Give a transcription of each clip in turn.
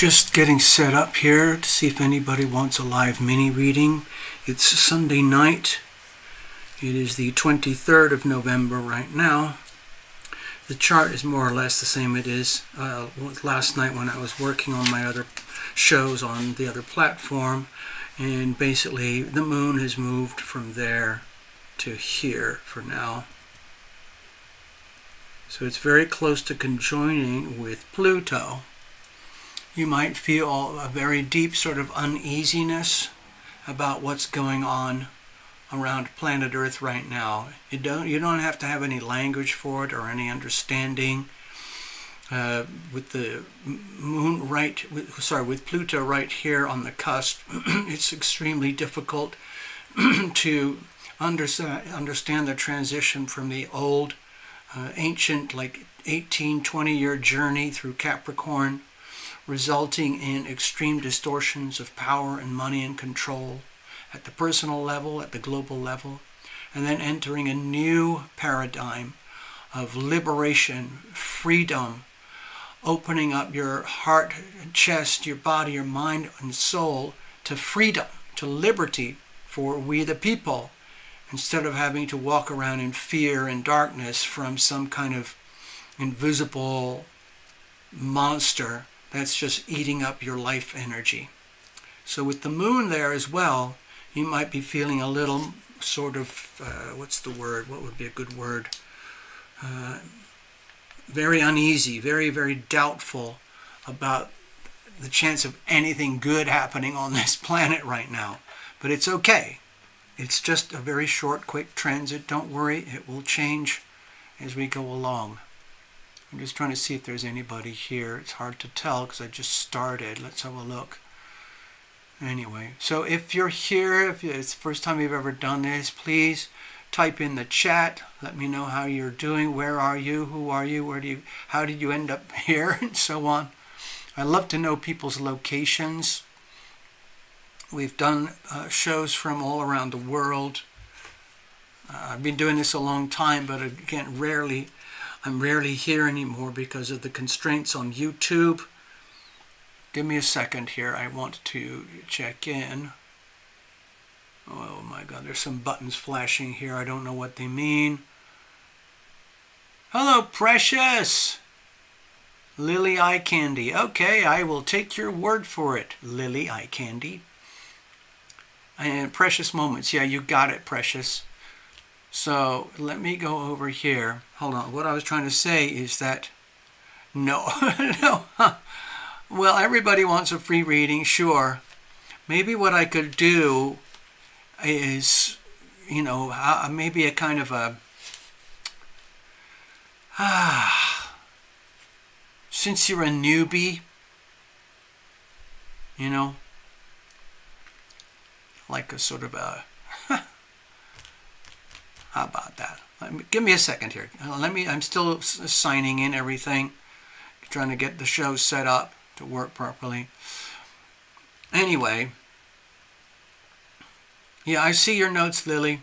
Just getting set up here to see if anybody wants a live mini reading. It's Sunday night. It is the 23rd of November right now. The chart is more or less the same it is last night when I was working on my other shows on the other platform. And basically the moon has moved from there to here for now. So it's very close to conjoining with Pluto. You might feel a very deep sort of uneasiness about what's going on around planet Earth right now. You don't have to have any language for it or any understanding. With the moon with Pluto right here on the cusp, it's extremely difficult to understand the transition from the old, ancient, like 18-20 year journey through Capricorn, resulting in extreme distortions of power and money and control at the personal level, at the global level, and then entering a new paradigm of liberation, freedom, opening up your heart, chest, your body, your mind, and soul to freedom, to liberty for we the people, instead of having to walk around in fear and darkness from some kind of invisible monster that's just eating up your life energy. So with the moon there as well, you might be feeling a little sort of, what's the word? What would be a good word? Very uneasy, very, very doubtful about the chance of anything good happening on this planet right now. But it's okay. It's just a very short, quick transit. Don't worry, it will change as we go along. I'm just trying to see if there's anybody here. It's hard to tell because I just started. Let's have a look. Anyway, so if you're here, if it's the first time you've ever done this, please type in the chat. Let me know how you're doing. Where are you? Who are you? How did you end up here? And so on. I love to know people's locations. We've done shows from all around the world. I've been doing this a long time, but again, I'm rarely here anymore because of the constraints on YouTube. Give me a second here. I want to check in. Oh my God, there's some buttons flashing here. I don't know what they mean. Hello, Precious. Lily Eye Candy. Okay, I will take your word for it, Lily Eye Candy. And Precious Moments. Yeah, you got it, Precious. So let me go over here. Hold on. What I was trying to say is that no. Well, everybody wants a free reading, sure. Maybe what I could do is, maybe a kind of a since you're a newbie, like a sort of a how about that? Give me a second here. I'm still signing in everything, trying to get the show set up to work properly. Anyway, yeah, I see your notes, Lily.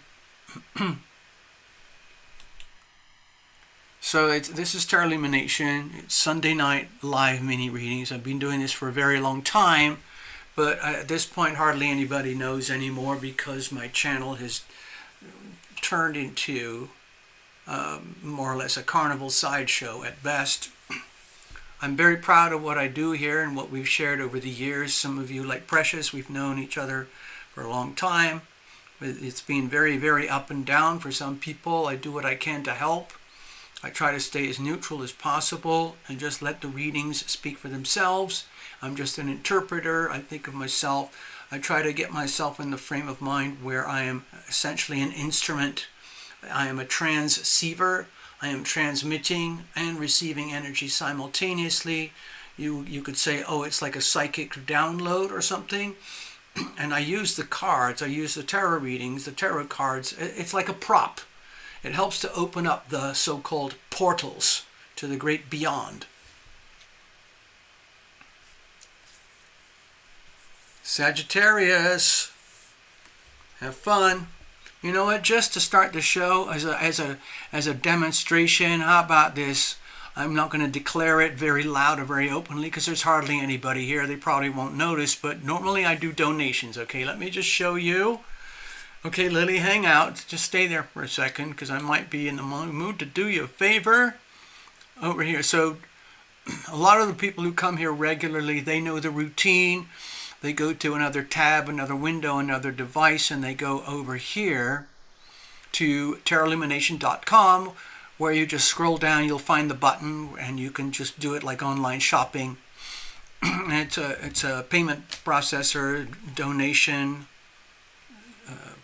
So this is TarotLumination. It's Sunday night live mini readings. I've been doing this for a very long time, but at this point hardly anybody knows anymore because my channel has turned into more or less a carnival sideshow at best. I'm very proud of what I do here and what we've shared over the years. Some of you, like Precious, we've known each other for a long time. It's been very, very up and down for some people. I do what I can to help. I try to stay as neutral as possible and just let the readings speak for themselves. I'm just an interpreter. I think of myself. I try to get myself in the frame of mind where I am essentially an instrument. I am a transceiver. I am transmitting and receiving energy simultaneously. You could say, oh, it's like a psychic download or something. And I use the cards. I use the tarot readings, the tarot cards. It's like a prop. It helps to open up the so-called portals to the great beyond. Sagittarius, have fun. You know what? Just to start the show as a demonstration, how about this? I'm not going to declare it very loud or very openly because there's hardly anybody here. They probably won't notice, but normally I do donations. Okay, let me just show you. Okay, Lily, hang out. Just stay there for a second because I might be in the mood to do you a favor over here. So a lot of the people who come here regularly, they know the routine. They go to another tab, another window, another device, and they go over here to TarotLumination.com, where you just scroll down, you'll find the button, and you can just do it like online shopping. It's a payment processor donation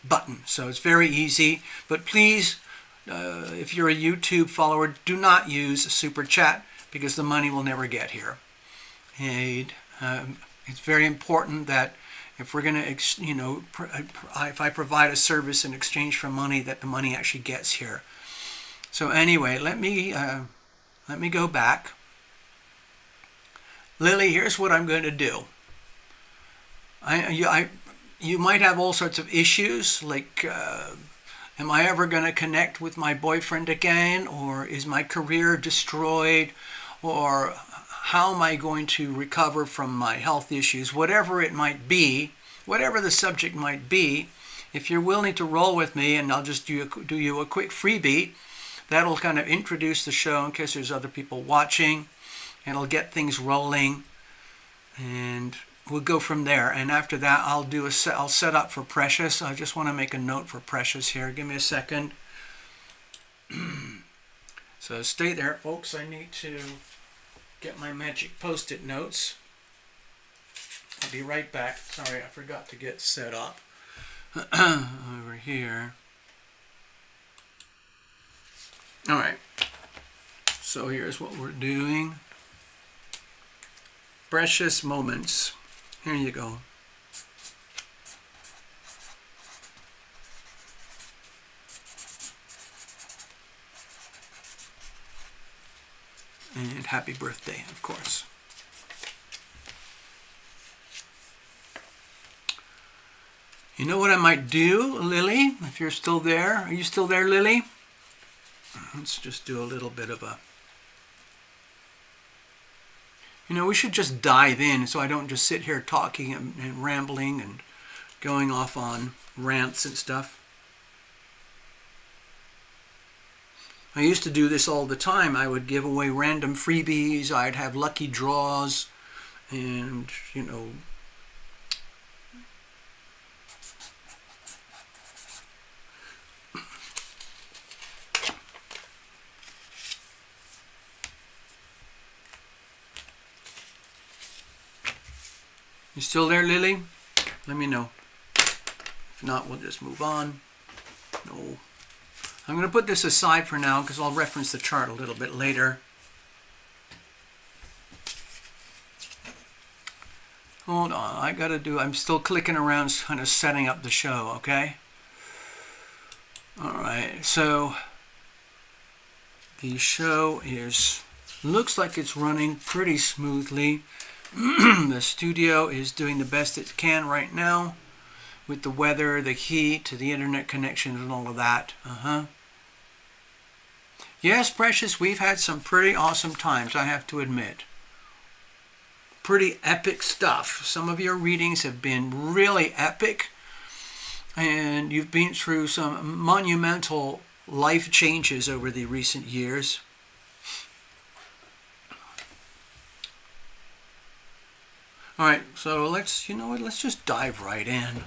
button, so it's very easy. But please, if you're a YouTube follower, do not use Super Chat because the money will never get here. And it's very important that if we're going to, if I provide a service in exchange for money, that the money actually gets here. So anyway, let me go back. Lily, here's what I'm going to do. You might have all sorts of issues, like am I ever going to connect with my boyfriend again, or is my career destroyed, or how am I going to recover from my health issues? Whatever it might be, whatever the subject might be, if you're willing to roll with me, and I'll just do you a quick freebie, that'll kind of introduce the show in case there's other people watching, and it'll get things rolling, and we'll go from there. And after that, I'll set up for Precious. I just want to make a note for Precious here. Give me a second. So stay there, folks. I need to get my magic post-it notes. I'll be right back. Sorry, I forgot to get set up over here. All right. So here's what we're doing. Precious moments. Here you go. And happy birthday, of course. You know what I might do, Lily? If you're still there. Are you still there, Lily? Let's just do a little bit of a... we should just dive in so I don't just sit here talking and rambling and going off on rants and stuff. I used to do this all the time. I would give away random freebies. I'd have lucky draws and, You still there, Lily? Let me know. If not, we'll just move on. No. I'm going to put this aside for now because I'll reference the chart a little bit later. Hold on. I'm still clicking around, kind of setting up the show, okay? All right. So the show looks like it's running pretty smoothly. The studio is doing the best it can right now with the weather, the heat, the internet connection, and all of that. Yes, Precious, we've had some pretty awesome times, I have to admit. Pretty epic stuff. Some of your readings have been really epic, and you've been through some monumental life changes over the recent years. All right, so let's just dive right in.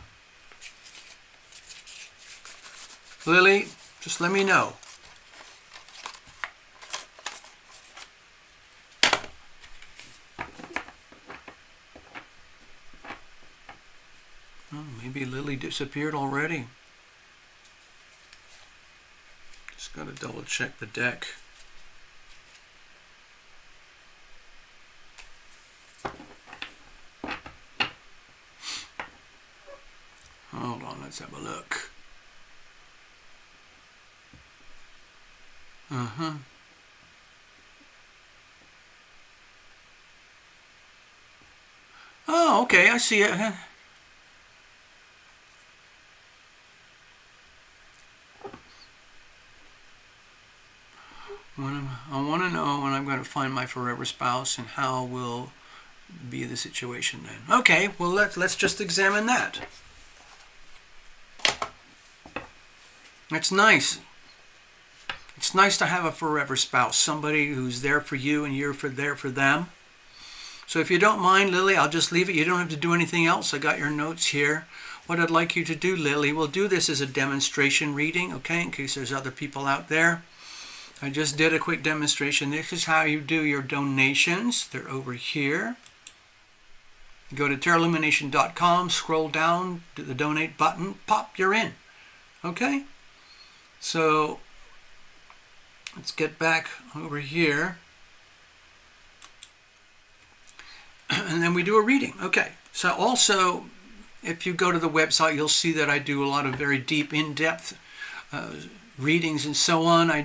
Lily, just let me know. Oh, maybe Lily disappeared already. Just got to double check the deck. Hold on, let's have a look. Oh, okay, I see it. I want to know when I'm going to find my forever spouse, and how will be the situation then. Okay, well let's just examine that. That's nice. It's nice to have a forever spouse, somebody who's there for you and you're there for them. So if you don't mind, Lily, I'll just leave it. You don't have to do anything else. I got your notes here. What I'd like you to do, Lily, we'll do this as a demonstration reading, okay, in case there's other people out there. I just did a quick demonstration. This is how you do your donations. They're over here. You go to TarotLumination.com, scroll down to the donate button, pop, you're in. Okay? So let's get back over here. And then we do a reading. Okay. So also, if you go to the website, you'll see that I do a lot of very deep, in-depth readings and so on. I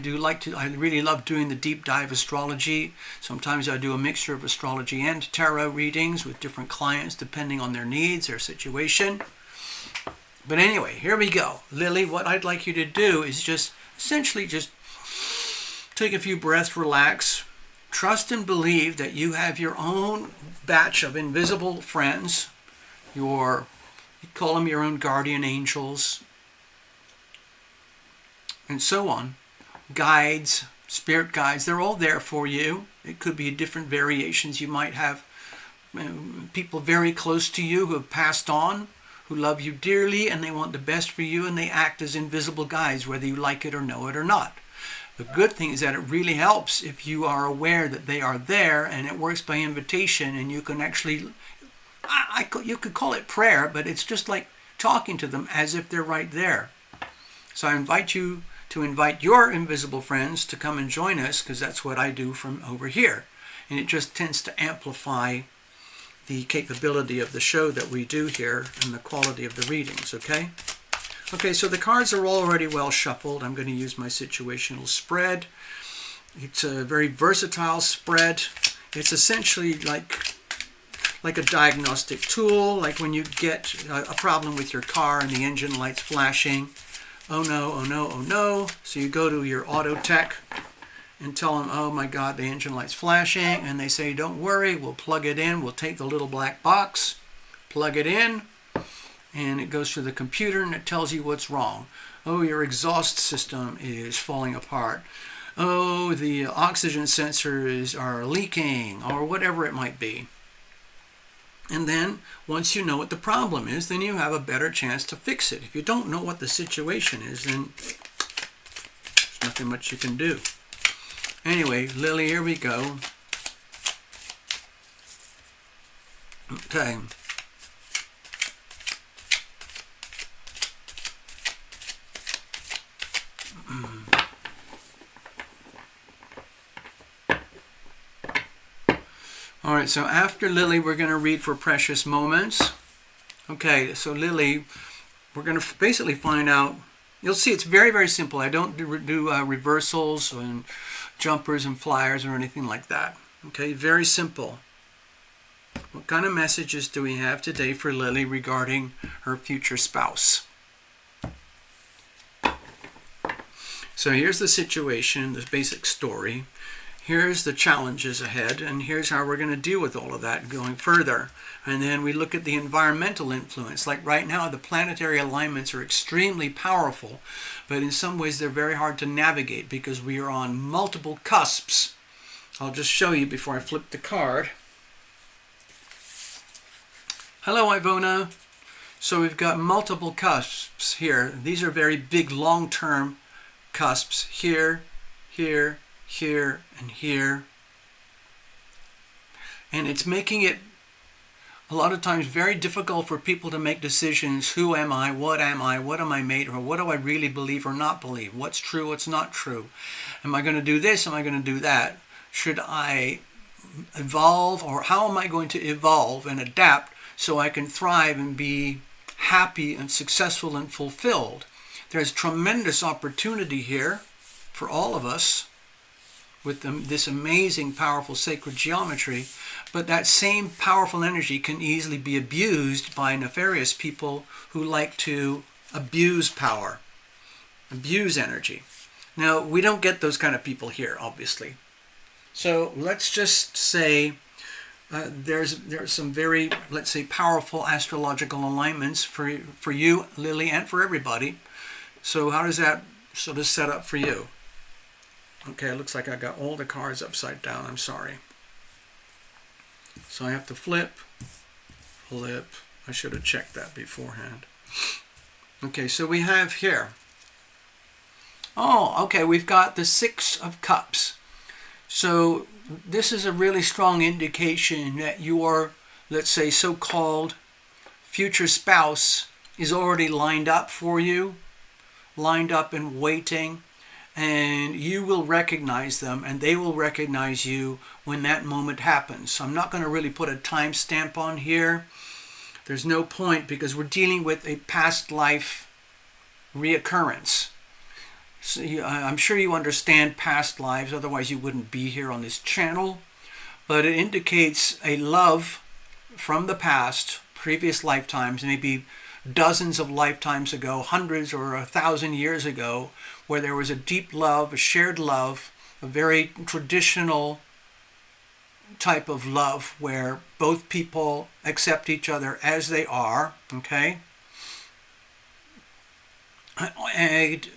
really love doing the deep dive astrology. Sometimes I do a mixture of astrology and tarot readings with different clients depending on their needs, their situation. But anyway, here we go. Lily, what I'd like you to do is just essentially just take a few breaths, relax, trust and believe that you have your own batch of invisible friends, you call them your own guardian angels, and so on, guides, spirit guides. They're all there for you. It could be different variations. You might have people very close to you who have passed on, who love you dearly, and they want the best for you, and they act as invisible guides, whether you like it or know it or not. The good thing is that it really helps if you are aware that they are there, and it works by invitation, and you can actually, you could call it prayer, but it's just like talking to them as if they're right there. So I invite you to invite your invisible friends to come and join us, because that's what I do from over here. And it just tends to amplify the capability of the show that we do here and the quality of the readings, okay? Okay, so the cards are already well shuffled. I'm going to use my situational spread. It's a very versatile spread. It's essentially like a diagnostic tool, like when you get a problem with your car and the engine light's flashing. Oh no, oh no, oh no. So you go to your auto tech and tell them, oh my God, the engine light's flashing. And they say, don't worry, we'll plug it in. We'll take the little black box, plug it in, and it goes to the computer and it tells you what's wrong. Oh, your exhaust system is falling apart. Oh, the oxygen sensors are leaking, or whatever it might be. And then, once you know what the problem is, then you have a better chance to fix it. If you don't know what the situation is, then there's nothing much you can do. Anyway, Lily, here we go. Okay. All right, so after Lily, we're going to read for precious moments. Okay, so Lily, we're going to basically find out. You'll see it's very, very simple. I don't do reversals and jumpers and flyers or anything like that. Okay, very simple. What kind of messages do we have today for Lily regarding her future spouse? So here's the situation, the basic story. Here's the challenges ahead, and here's how we're going to deal with all of that going further. And then we look at the environmental influence. Like right now, the planetary alignments are extremely powerful, but in some ways they're very hard to navigate because we are on multiple cusps. I'll just show you before I flip the card. Hello, Ivona. So we've got multiple cusps here. These are very big, long-term cusps here, here, here, and here. And it's making it a lot of times very difficult for people to make decisions. Who am I? What am I made of? Or what do I really believe or not believe? What's true? What's not true? Am I going to do this? Am I going to do that? Should I evolve? Or how am I going to evolve and adapt so I can thrive and be happy and successful and fulfilled? There's tremendous opportunity here for all of us with this amazing, powerful sacred geometry, but that same powerful energy can easily be abused by nefarious people who like to abuse power, abuse energy. Now, we don't get those kind of people here, obviously. So let's just say there's some very, let's say, powerful astrological alignments for you, Lily, and for everybody. So how does that sort of set up for you? Okay, it looks like I got all the cards upside down. I'm sorry. So I have to flip. I should have checked that beforehand. Okay, so we have here. Oh, okay, we've got the Six of Cups. So this is a really strong indication that your, let's say, so-called future spouse is already lined up for you, lined up and waiting, and you will recognize them and they will recognize you when that moment happens. So I'm not going to really put a time stamp on here. There's no point because we're dealing with a past life reoccurrence. So I'm sure you understand past lives, otherwise you wouldn't be here on this channel. But it indicates a love from the past, previous lifetimes, maybe dozens of lifetimes ago, hundreds or 1,000 years ago, where there was a deep love, a shared love, a very traditional type of love where both people accept each other as they are, okay? And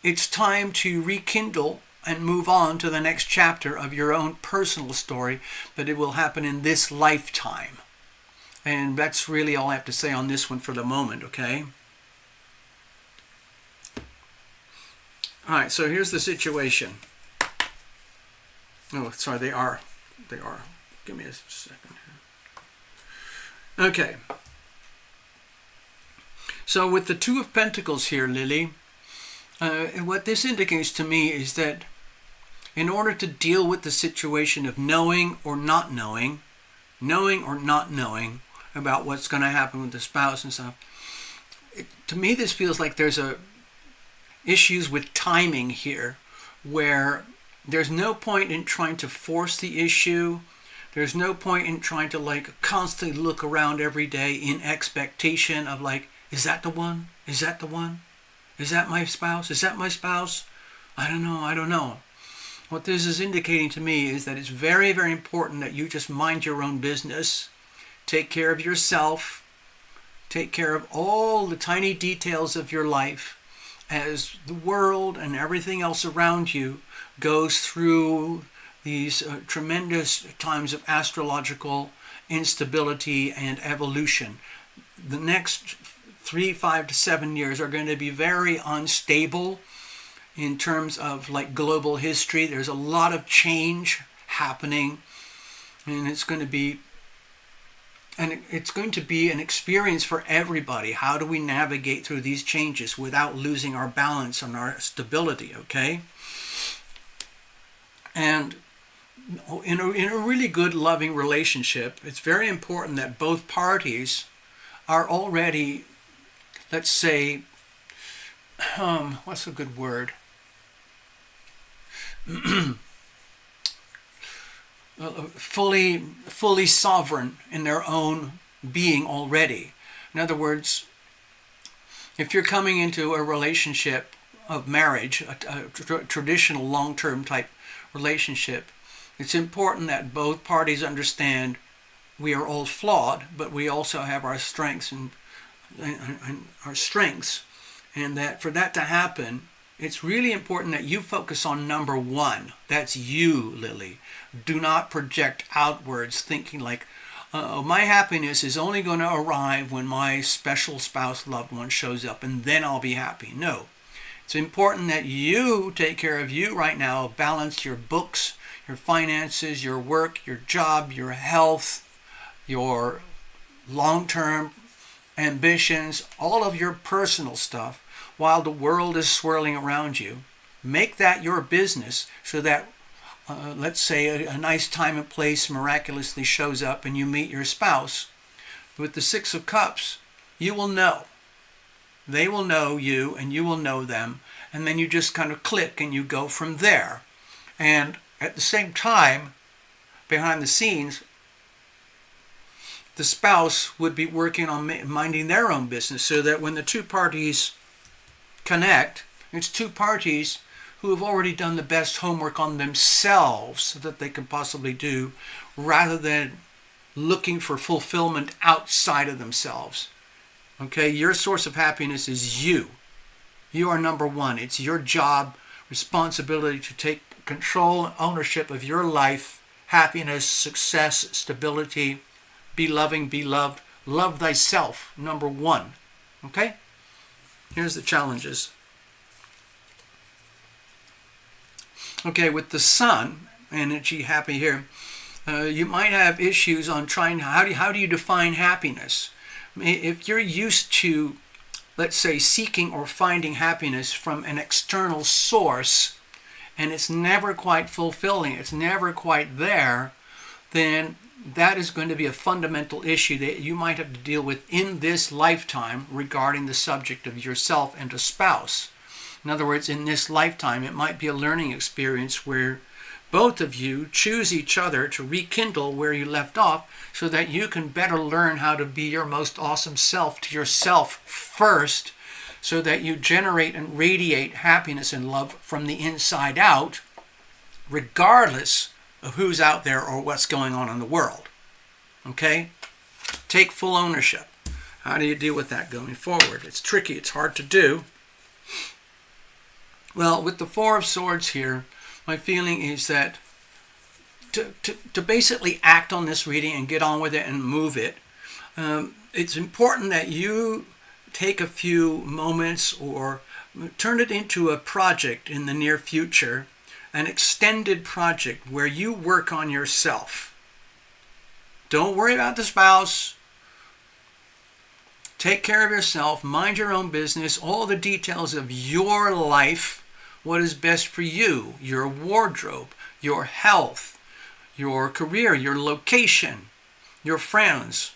it's time to rekindle and move on to the next chapter of your own personal story, but it will happen in this lifetime. And that's really all I have to say on this one for the moment, okay? All right, so here's the situation. Oh, sorry, they are. Give me a second here. Okay. So with the Two of Pentacles here, Lily, what this indicates to me is that in order to deal with the situation of knowing or not knowing about what's going to happen with the spouse and stuff, to me this feels like there's issues with timing here, where there's no point in trying to force the issue. There's no point in trying to constantly look around every day in expectation of is that the one? Is that the one? Is that my spouse? Is that my spouse? I don't know. What this is indicating to me is that it's very, very important that you just mind your own business. Take care of yourself. Take care of all the tiny details of your life as the world and everything else around you goes through these tremendous times of astrological instability and evolution. The next 3, 5 to 7 years are going to be very unstable in terms of global history. There's a lot of change happening, and it's going to be an experience for everybody. How do we navigate through these changes without losing our balance and our stability, okay? And in a really good, loving relationship, it's very important that both parties are already, let's say, what's a good word? fully sovereign in their own being already. In other words, if you're coming into a relationship of marriage, a traditional long-term type relationship, it's important that both parties understand we are all flawed, but we also have our strengths and that for that to happen, it's really important that you focus on number one. That's you, Lily. Do not project outwards thinking my happiness is only going to arrive when my special spouse loved one shows up and then I'll be happy. No. It's important that you take care of you right now, balance your books, your finances, your work, your job, your health, your long-term ambitions, all of your personal stuff, while the world is swirling around you. Make that your business so that, let's say, a nice time and place miraculously shows up and you meet your spouse. With the Six of Cups, you will know. They will know you and you will know them. And then you just kind of click and you go from there. And at the same time, behind the scenes, the spouse would be working on minding their own business so that when the two parties connect, it's two parties who have already done the best homework on themselves that they can possibly do, rather than looking for fulfillment outside of themselves. Okay, your source of happiness is you. You are number one. It's your job, responsibility to take control and ownership of your life, happiness, success, stability. Be loving, be loved. Love thyself, number one. Okay? Here's the challenges. Okay, with the sun, energy happy here, you might have issues on trying, how do you define happiness? If you're used to, let's say, seeking or finding happiness from an external source, and it's never quite fulfilling, it's never quite there, then that is going to be a fundamental issue that you might have to deal with in this lifetime regarding the subject of yourself and a spouse. In other words, in this lifetime, it might be a learning experience where both of you choose each other to rekindle where you left off so that you can better learn how to be your most awesome self to yourself first, so that you generate and radiate happiness and love from the inside out, regardless of who's out there or what's going on in the world. Okay? Take full ownership. How do you deal with that going forward? It's tricky. It's hard to do. Well, with the Four of Swords here, my feeling is that to basically act on this reading and get on with it and move it, it's important that you take a few moments or turn it into a project in the near future, an extended project where you work on yourself. Don't worry about the spouse. Take care of yourself, mind your own business, all the details of your life, what is best for you, your wardrobe, your health, your career, your location, your friends.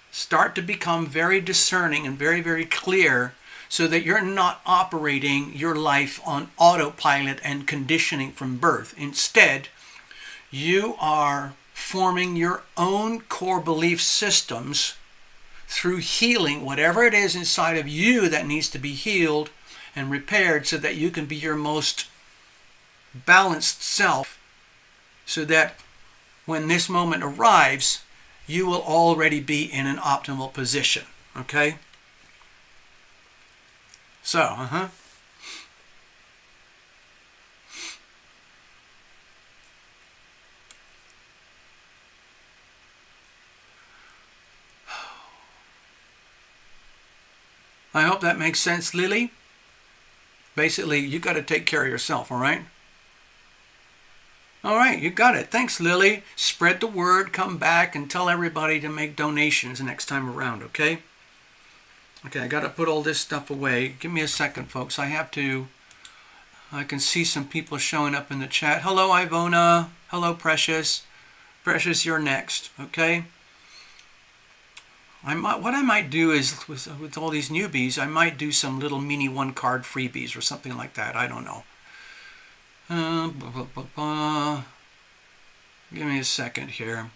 Start to become very discerning and very, very clear so that you're not operating your life on autopilot and conditioning from birth. Instead, you are forming your own core belief systems through healing whatever it is inside of you that needs to be healed and repaired so that you can be your most balanced self, so that when this moment arrives, you will already be in an optimal position. Okay? So, I hope that makes sense, Lily. Basically, you got to take care of yourself, all right? All right, you got it. Thanks, Lily. Spread the word, come back, and tell everybody to make donations next time around, okay? Okay, I got to put all this stuff away. Give me a second, folks. I can see some people showing up in the chat. Hello, Ivona. Hello, Precious. Precious, you're next, okay? What I might do is, with all these newbies, I might do some little mini one-card freebies or something like that. I don't know. Give me a second here.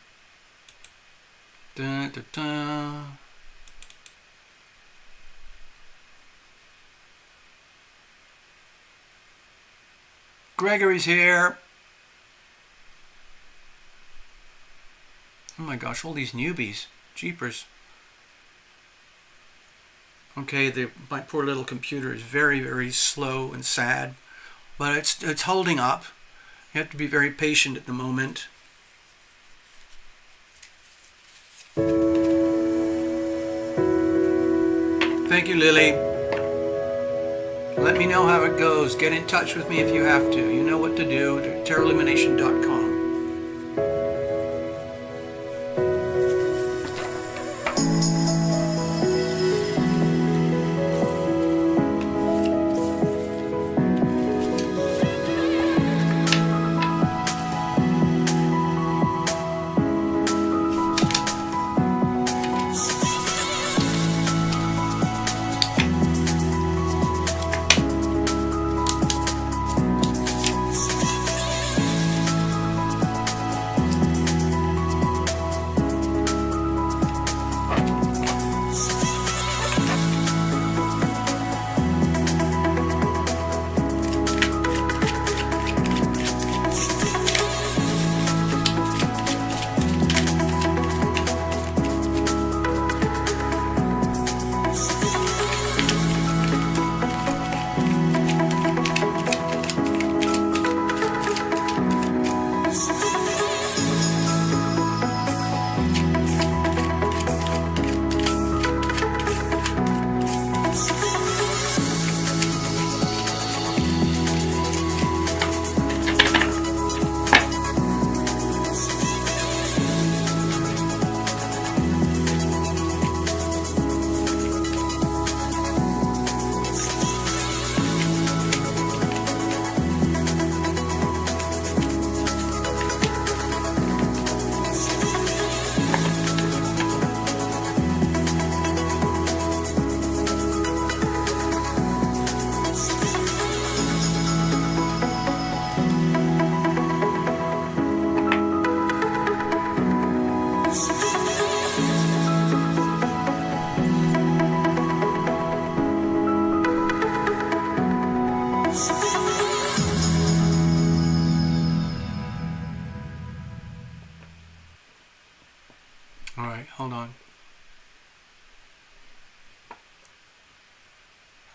Gregory's here. Oh my gosh, all these newbies. Jeepers. Okay, my poor little computer is very, very slow and sad, but it's holding up. You have to be very patient at the moment. Thank you, Lily. Let me know how it goes. Get in touch with me if you have to. You know what to do. TarotLumination.com.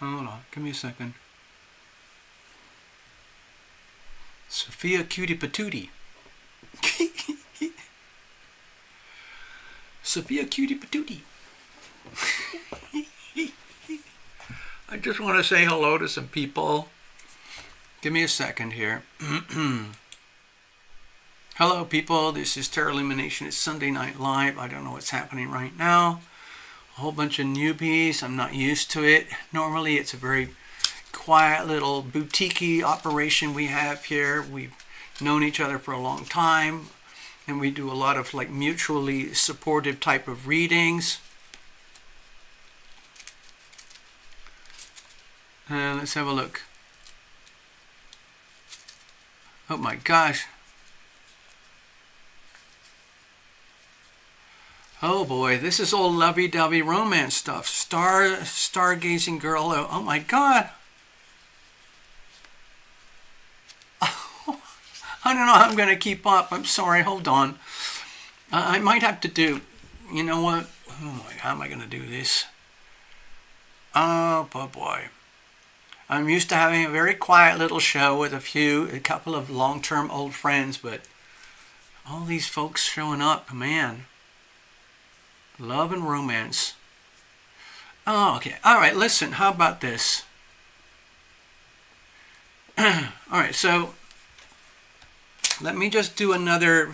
Hold on, give me a second. Sophia Cutie Patootie. Sophia Cutie Patootie. I just want to say hello to some people. Give me a second here. Hello people, this is TarotLumination. It's Sunday Night Live. I don't know what's happening right now. A whole bunch of newbies. I'm not used to it. Normally it's a very quiet little boutique-y operation we have here. We've known each other for a long time, and we do a lot of like mutually supportive type of readings. Let's have a look. Oh my gosh. Oh boy, this is all lovey-dovey romance stuff. Stargazing girl. Oh my God. I don't know how I'm going to keep up. I'm sorry. Hold on. I might have to do, you know what? Oh my, how am I going to do this? Oh boy. I'm used to having a very quiet little show with a couple of long-term old friends, but all these folks showing up, man. Love and romance. Oh, okay. All right, listen, how about this? All right, so let me just do another...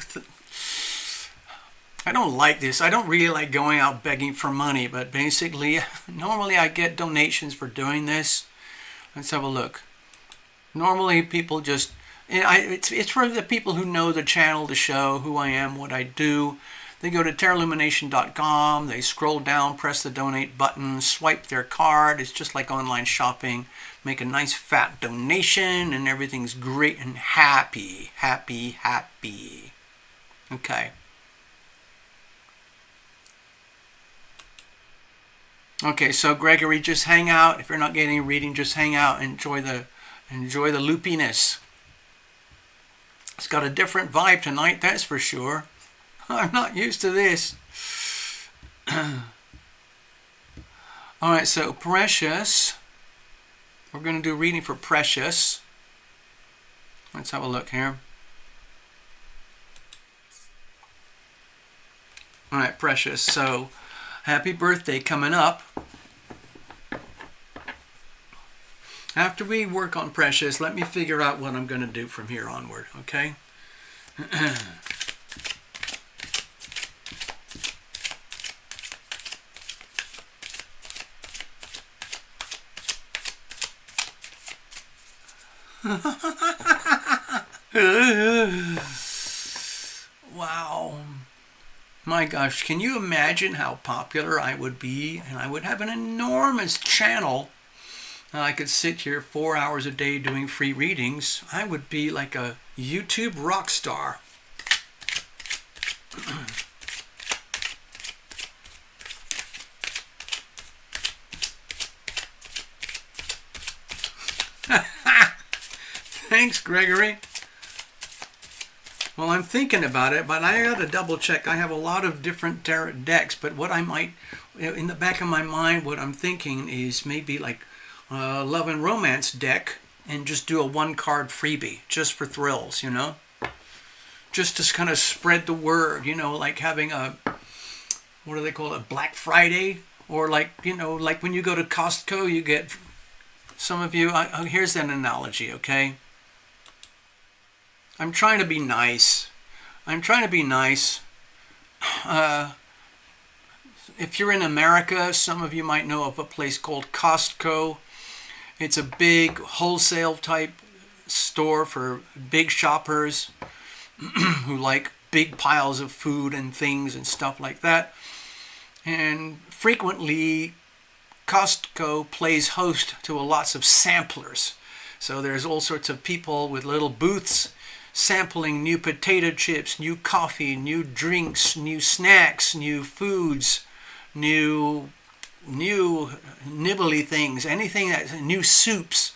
I don't like this. I don't really like going out begging for money, but basically, normally I get donations for doing this. Let's have a look. Normally people just... It's for the people who know the channel, the show, who I am, what I do. They go to TarotLumination.com, they scroll down, press the donate button, swipe their card. It's just like online shopping. Make a nice fat donation and everything's great and happy. Happy, happy. Okay. Okay, so Gregory, just hang out. If you're not getting a reading, just hang out and enjoy the loopiness. It's got a different vibe tonight, that's for sure. I'm not used to this. Alright, so Precious. We're going to do a reading for Precious. Let's have a look here. Alright, Precious. So, happy birthday coming up. After we work on Precious, let me figure out what I'm going to do from here onward, okay? Wow. My gosh, can you imagine how popular I would be? And I would have an enormous channel. I could sit here 4 hours a day doing free readings. I would be like a YouTube rock star. Thanks, Gregory. Well, I'm thinking about it, but I got to double check. I have a lot of different tarot decks, but what I might, in the back of my mind, what I'm thinking is maybe like a love and romance deck and just do a one-card freebie, just for thrills, you know? Just to kind of spread the word, you know, like having a, what do they call it, Black Friday? Or like, you know, like when you go to Costco, you get, some of you, here's an analogy, okay? I'm trying to be nice. I'm trying to be nice. If you're in America, some of you might know of a place called Costco. It's a big wholesale type store for big shoppers who like big piles of food and things and stuff like that. And frequently, Costco plays host to lots of samplers. So there's all sorts of people with little booths sampling new potato chips, new coffee, new drinks, new snacks, new foods, new nibbly things, anything that's new soups,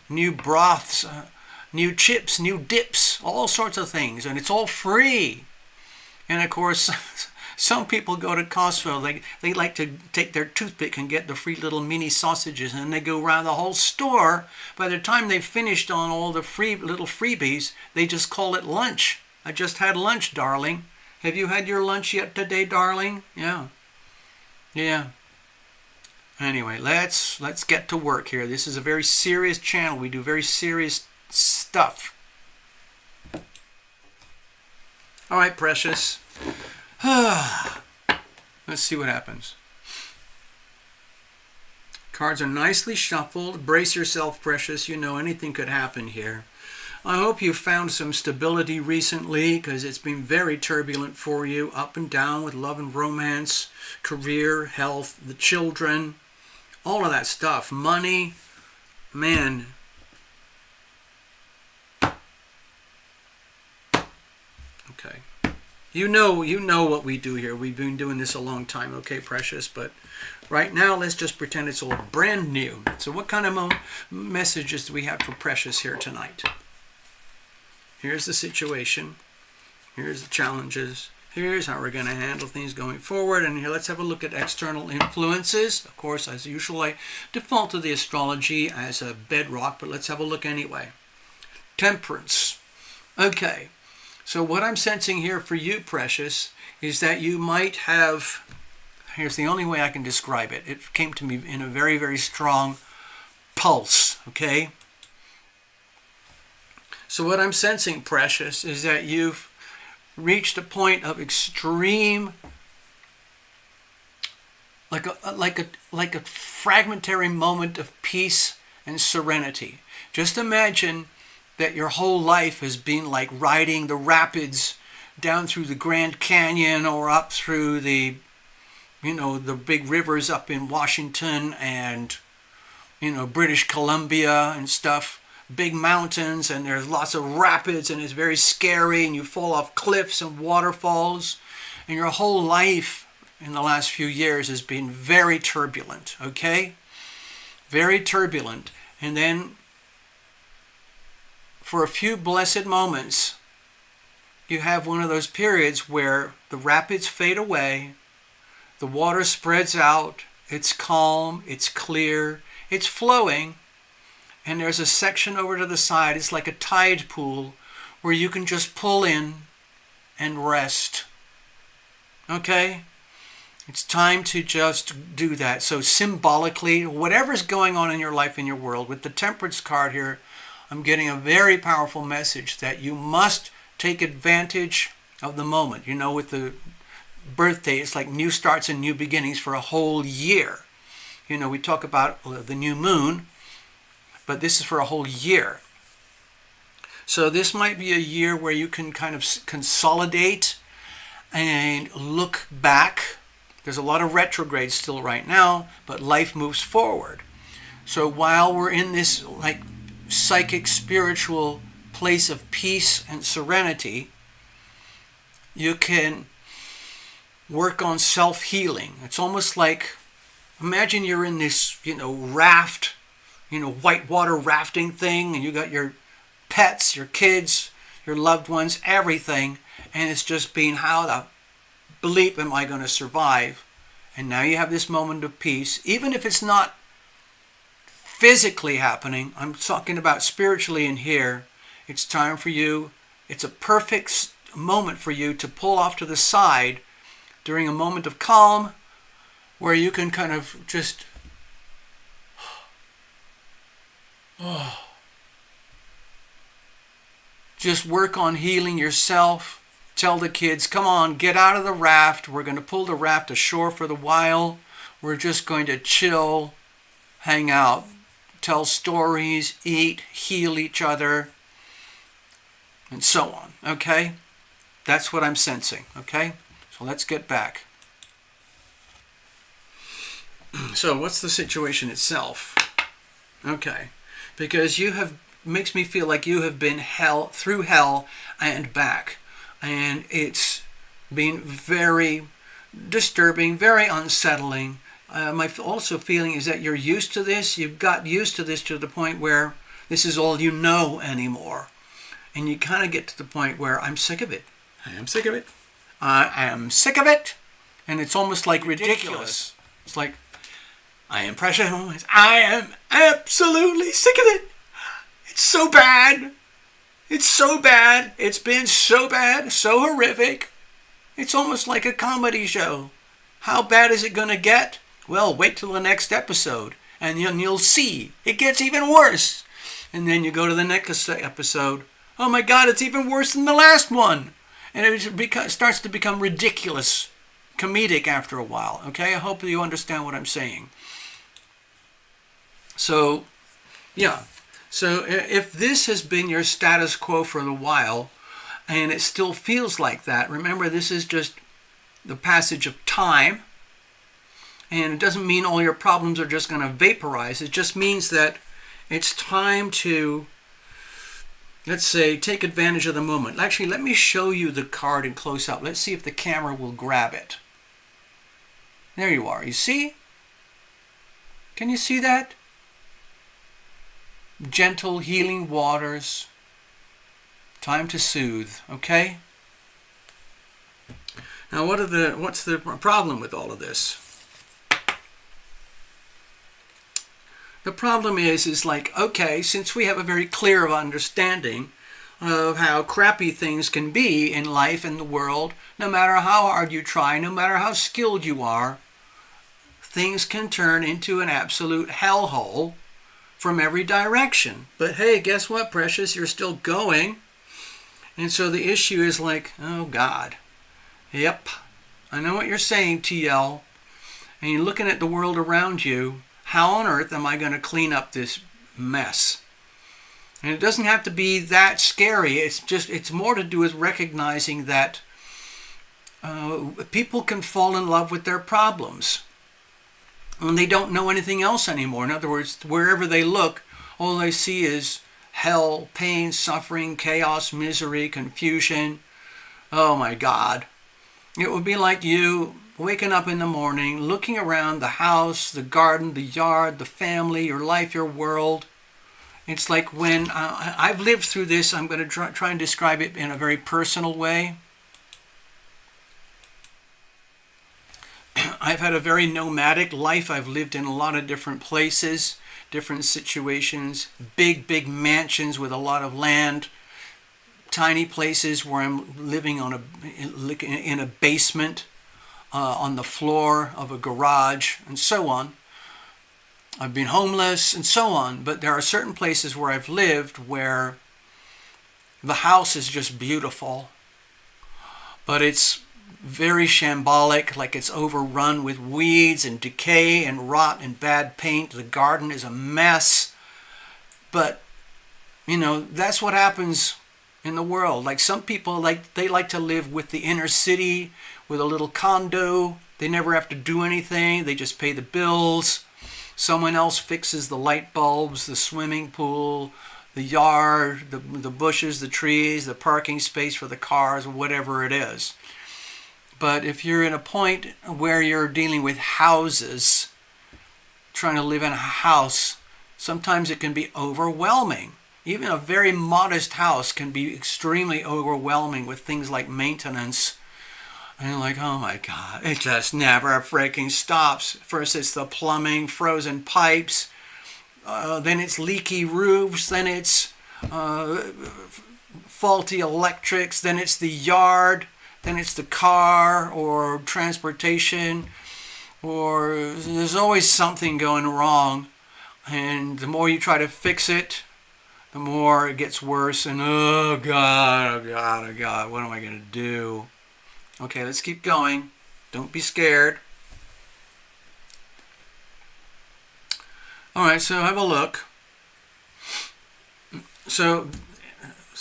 new broths, new chips, new dips, all sorts of things, and it's all free. And of course, Some people go to Costco, they like to take their toothpick and get the free little mini sausages, and they go around the whole store. By the time they've finished on all the free little freebies, they just call it lunch. I just had lunch, darling. Have you had your lunch yet today, darling? Yeah. Yeah. Anyway, let's get to work here. This is a very serious channel. We do very serious stuff. All right, precious. Let's see what happens. Cards are nicely shuffled. Brace yourself, precious. You know anything could happen here. I hope you found some stability recently, because it's been very turbulent for you, up and down with love and romance, career, health, the children, all of that stuff. Money, man. Okay. You know what we do here. We've been doing this a long time, okay, precious? But right now, let's just pretend it's all brand new. So what kind of messages do we have for precious here tonight? Here's the situation. Here's the challenges. Here's how we're going to handle things going forward. And here, let's have a look at external influences. Of course, as usual, I default to the astrology as a bedrock, but let's have a look anyway. Temperance. Okay. So what I'm sensing here for you, precious, is that you might have, here's the only way I can describe it. It came to me in a very, very strong pulse, okay? So what I'm sensing, precious, is that you've reached a point of extreme, like a fragmentary moment of peace and serenity. Just imagine that your whole life has been like riding the rapids down through the Grand Canyon or up through the, the big rivers up in Washington and, British Columbia and stuff. Big mountains, and there's lots of rapids, and it's very scary, and you fall off cliffs and waterfalls. And your whole life in the last few years has been very turbulent, okay? Very turbulent. And then for a few blessed moments, you have one of those periods where the rapids fade away, the water spreads out, it's calm, it's clear, it's flowing, and there's a section over to the side, it's like a tide pool, where you can just pull in and rest. Okay? It's time to just do that. So symbolically, whatever's going on in your life, in your world, with the Temperance card here, I'm getting a very powerful message that you must take advantage of the moment. With the birthday, it's like new starts and new beginnings for a whole year. We talk about the new moon, but this is for a whole year. So this might be a year where you can kind of consolidate and look back. There's a lot of retrograde still right now, but life moves forward. So while we're in this like psychic, spiritual place of peace and serenity, you can work on self-healing. It's almost like, imagine you're in this, raft, whitewater rafting thing, and you got your pets, your kids, your loved ones, everything, and it's just being, how the bleep am I going to survive? And now you have this moment of peace, even if it's not physically happening. I'm talking about spiritually in here. It's time for you. It's a perfect moment for you to pull off to the side during a moment of calm where you can kind of just just work on healing yourself. Tell the kids, come on, get out of the raft. We're going to pull the raft ashore for the while. We're just going to chill, hang out, tell stories, eat, heal each other, and so on, okay? That's what I'm sensing, okay? So let's get back. So what's the situation itself? Okay, because makes me feel like you have been through hell and back. And it's been very disturbing, very unsettling. My also feeling is that you're used to this. You've got used to this to the point where this is all you know anymore. And you kind of get to the point where I'm sick of it. I am sick of it. I am sick of it. And it's almost like ridiculous. It's like, I am precious. I am absolutely sick of it. It's so bad. It's so bad. It's been so bad, so horrific. It's almost like a comedy show. How bad is it going to get? Well, wait till the next episode, and you'll see. It gets even worse. And then you go to the next episode. Oh my God, it's even worse than the last one. And it starts to become ridiculous, comedic after a while. Okay, I hope you understand what I'm saying. So, yeah. So if this has been your status quo for a while, and it still feels like that, remember this is just the passage of time. And it doesn't mean all your problems are just going to vaporize. It just means that it's time to, let's say, take advantage of the moment. Actually, let me show you the card in close up. Let's see if the camera will grab it. There you are. You see? Can you see that? Gentle healing waters. Time to soothe, okay? Now what's the problem with all of this? The problem is like, okay, since we have a very clear understanding of how crappy things can be in life and the world, no matter how hard you try, no matter how skilled you are, things can turn into an absolute hellhole from every direction. But hey, guess what, precious? You're still going. And so the issue is like, oh God. Yep, I know what you're saying, TL. And you're looking at the world around you. How on earth am I going to clean up this mess? And it doesn't have to be that scary. It's more to do with recognizing that people can fall in love with their problems. And they don't know anything else anymore. In other words, wherever they look, all they see is hell, pain, suffering, chaos, misery, confusion. Oh my God. It would be like you waking up in the morning, looking around the house, the garden, the yard, the family, your life, your world. It's like when I've lived through this, I'm going to try and describe it in a very personal way. I've had a very nomadic life. I've lived in a lot of different places, different situations, big mansions with a lot of land, tiny places where I'm living in a basement, on the floor of a garage, and so on. I've been homeless, and so on. But there are certain places where I've lived where the house is just beautiful, but it's very shambolic, like it's overrun with weeds and decay and rot and bad paint. The garden is a mess. But, you know, that's what happens in the world. Like some people, they like to live with the inner city, with a little condo. They never have to do anything. They just pay the bills. Someone else fixes the light bulbs, the swimming pool, the yard, the bushes, the trees, the parking space for the cars, whatever it is. But if you're in a point where you're dealing with houses, trying to live in a house, sometimes it can be overwhelming. Even a very modest house can be extremely overwhelming with things like maintenance. And you're like, oh my God, it just never freaking stops. First it's the plumbing, frozen pipes, then it's leaky roofs, then it's faulty electrics, then it's the yard, then it's the car or transportation, or there's always something going wrong. And the more you try to fix it, the more it gets worse. And oh God, what am I going to do? Okay, let's keep going. Don't be scared. All right, so have a look. So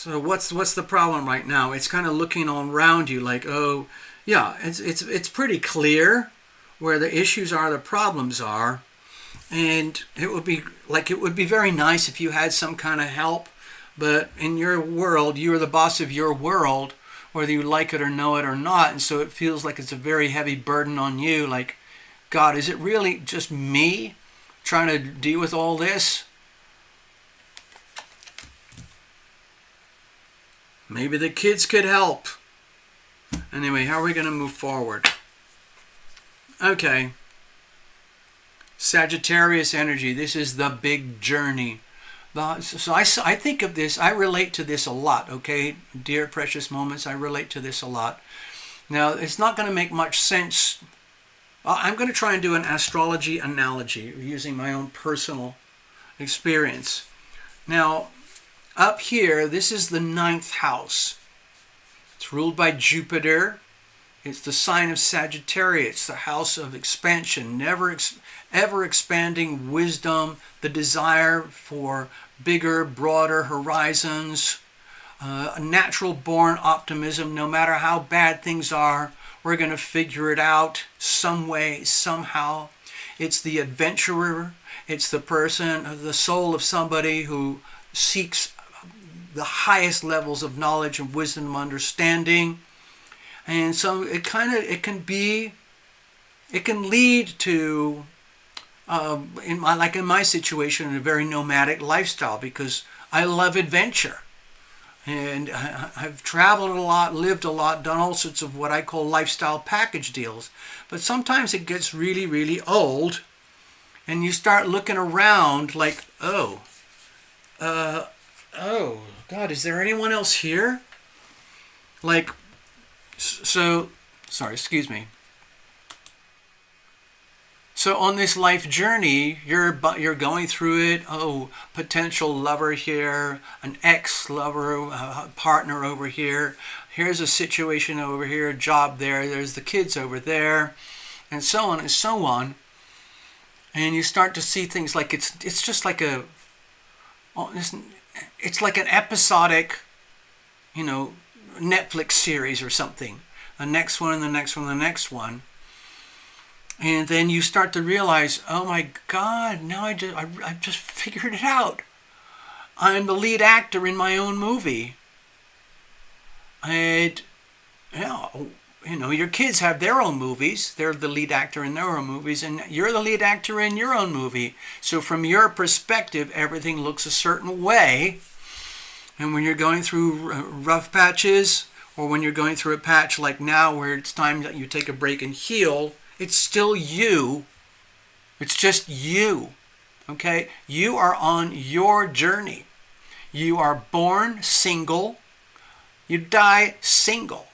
what's the problem right now? It's kind of looking all around you like, oh, yeah, it's pretty clear where the issues are, the problems are, and it would be very nice if you had some kind of help, but in your world, you are the boss of your world, whether you like it or know it or not, and so it feels like it's a very heavy burden on you. Like, God, is it really just me trying to deal with all this? Maybe the kids could help. Anyway, how are we going to move forward? Okay. Sagittarius energy. This is the big journey. So I think of this, I relate to this a lot, okay? Dear precious moments, I relate to this a lot. Now, it's not going to make much sense. I'm going to try and do an astrology analogy using my own personal experience. Now, up here, this is the 9th house. It's ruled by Jupiter. It's the sign of Sagittarius, the house of expansion, ever expanding wisdom, the desire for bigger, broader horizons, a natural born optimism. No matter how bad things are, we're going to figure it out some way, somehow. It's the adventurer. It's the person, the soul of somebody who seeks the highest levels of knowledge and wisdom and understanding. And so it can lead to, in my situation, a very nomadic lifestyle, because I love adventure. And I've traveled a lot, lived a lot, done all sorts of what I call lifestyle package deals. But sometimes it gets really, really old, and you start looking around like, oh, God, is there anyone else here? Like, so, sorry, excuse me. So on this life journey, you're going through it. Oh, potential lover here, an ex-lover, partner over here. Here's a situation over here, job there. There's the kids over there, and so on and so on. And you start to see things like it's just like it's like an episodic, Netflix series or something. The next one, the next one, the next one. And then you start to realize, oh my God, now I just figured it out. I'm the lead actor in my own movie. And, your kids have their own movies. They're the lead actor in their own movies, and you're the lead actor in your own movie. So from your perspective, everything looks a certain way. And when you're going through rough patches, or when you're going through a patch like now where it's time that you take a break and heal, it's still you. It's just you. Okay? You are on your journey. You are born single. You die single.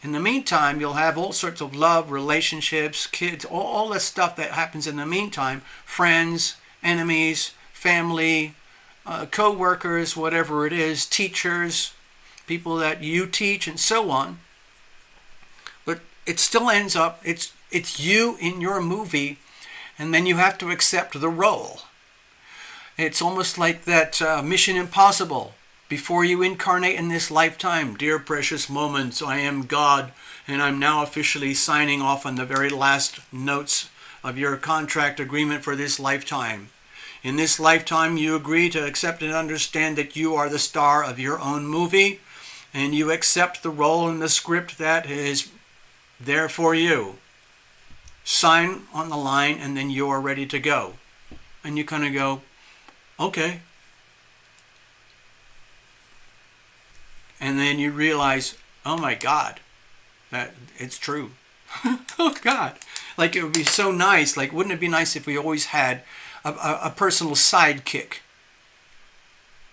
In the meantime, you'll have all sorts of love, relationships, kids, all the stuff that happens in the meantime. Friends, enemies, family, co-workers, whatever it is, teachers, people that you teach, and so on. But it still ends up, it's you in your movie, and then you have to accept the role. It's almost like that Mission Impossible. Before you incarnate in this lifetime, dear precious moments, I am God, and I'm now officially signing off on the very last notes of your contract agreement for this lifetime. In this lifetime, you agree to accept and understand that you are the star of your own movie, and you accept the role in the script that is there for you. Sign on the line, and then you are ready to go. And you kind of go, okay. And then you realize, oh my God, that it's true. Oh God. Like, it would be so nice. Like, wouldn't it be nice if we always had a personal sidekick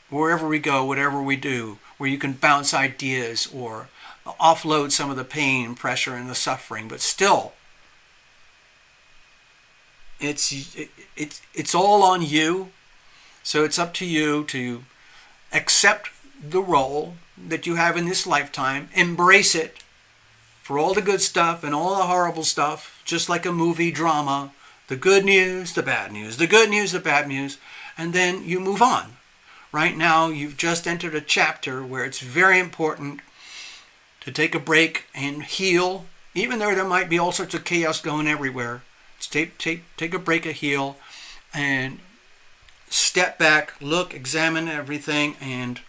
wherever we go, whatever we do, where you can bounce ideas or offload some of the pain, pressure, and the suffering. But still, it's all on you. So it's up to you to accept the role that you have in this lifetime, embrace it for all the good stuff and all the horrible stuff, just like a movie drama, the good news, the bad news, the good news, the bad news, and then you move on. Right now, you've just entered a chapter where it's very important to take a break and heal, even though there might be all sorts of chaos going everywhere. Take a break, a heal, and step back, look, examine everything, and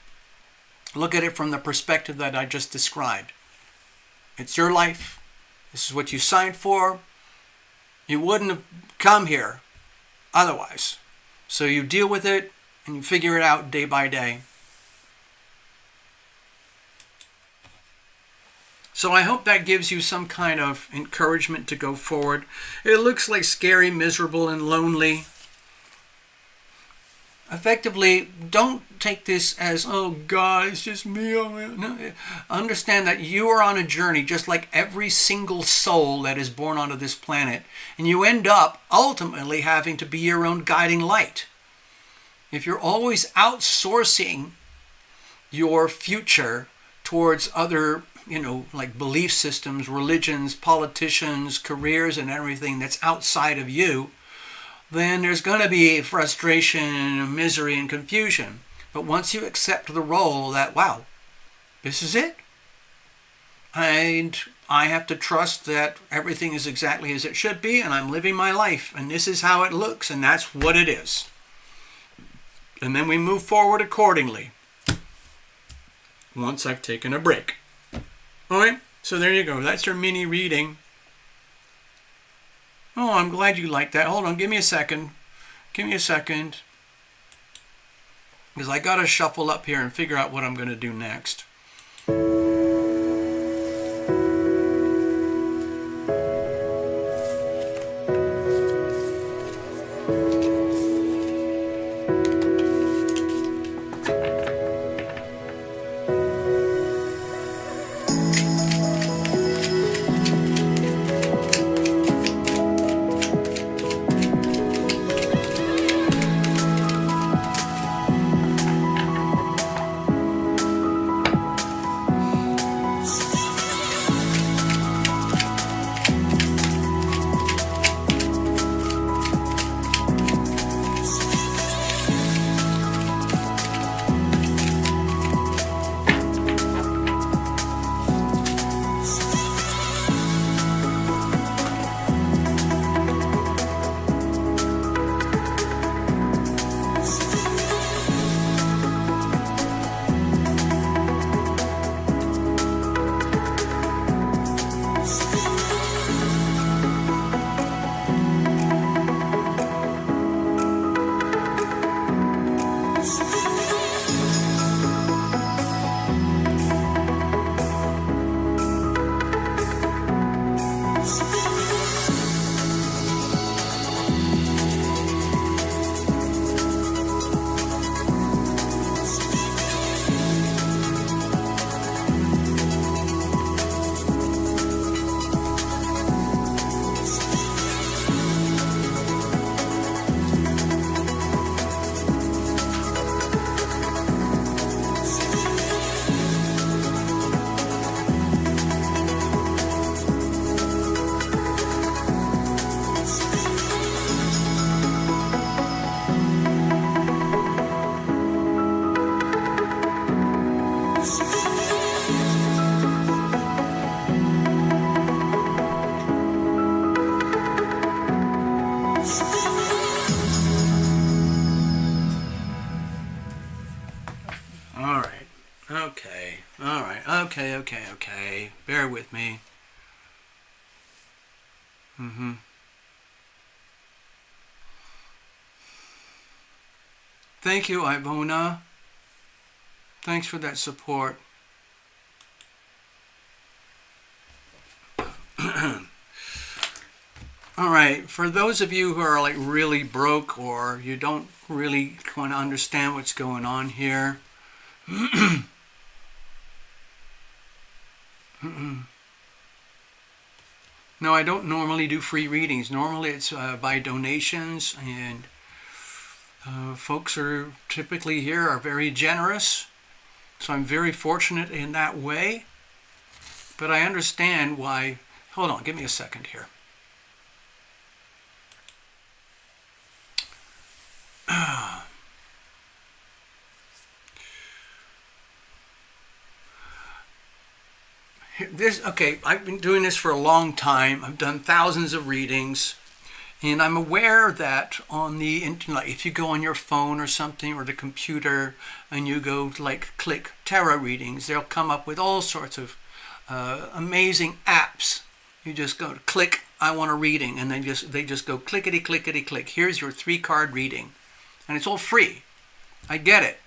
look at it from the perspective that I just described. It's your life. This is what you signed for. You wouldn't have come here otherwise. So you deal with it and you figure it out day by day. So I hope that gives you some kind of encouragement to go forward. It looks like scary, miserable, and lonely. Effectively, don't take this as, oh God, it's just me. No. Understand that you are on a journey just like every single soul that is born onto this planet. And you end up ultimately having to be your own guiding light. If you're always outsourcing your future towards other, like belief systems, religions, politicians, careers, and everything that's outside of you, then there's going to be frustration, misery, and confusion. But once you accept the role that, wow, this is it, and I have to trust that everything is exactly as it should be, and I'm living my life, and this is how it looks, and that's what it is. And then we move forward accordingly once I've taken a break. All right, so there you go. That's your mini reading. Oh, I'm glad you like that. Hold on, give me a second. Give me a second. Because I got to shuffle up here and figure out what I'm going to do next. Okay. Bear with me. Thank you, Ivona. Thanks for that support. All right, for those of you who are like really broke or you don't really want to understand what's going on here, no, I don't normally do free readings. Normally it's by donations, and folks are typically here are very generous, so I'm very fortunate in that way. But I understand why. Hold on, give me a second here. I've been doing this for a long time. I've done thousands of readings, and I'm aware that on the internet, if you go on your phone or something or the computer and you go to like click tarot readings, they'll come up with all sorts of amazing apps. You just go to click, I want a reading, and they just go clickety clickety click. Here's your 3-card reading, and it's all free. I get it.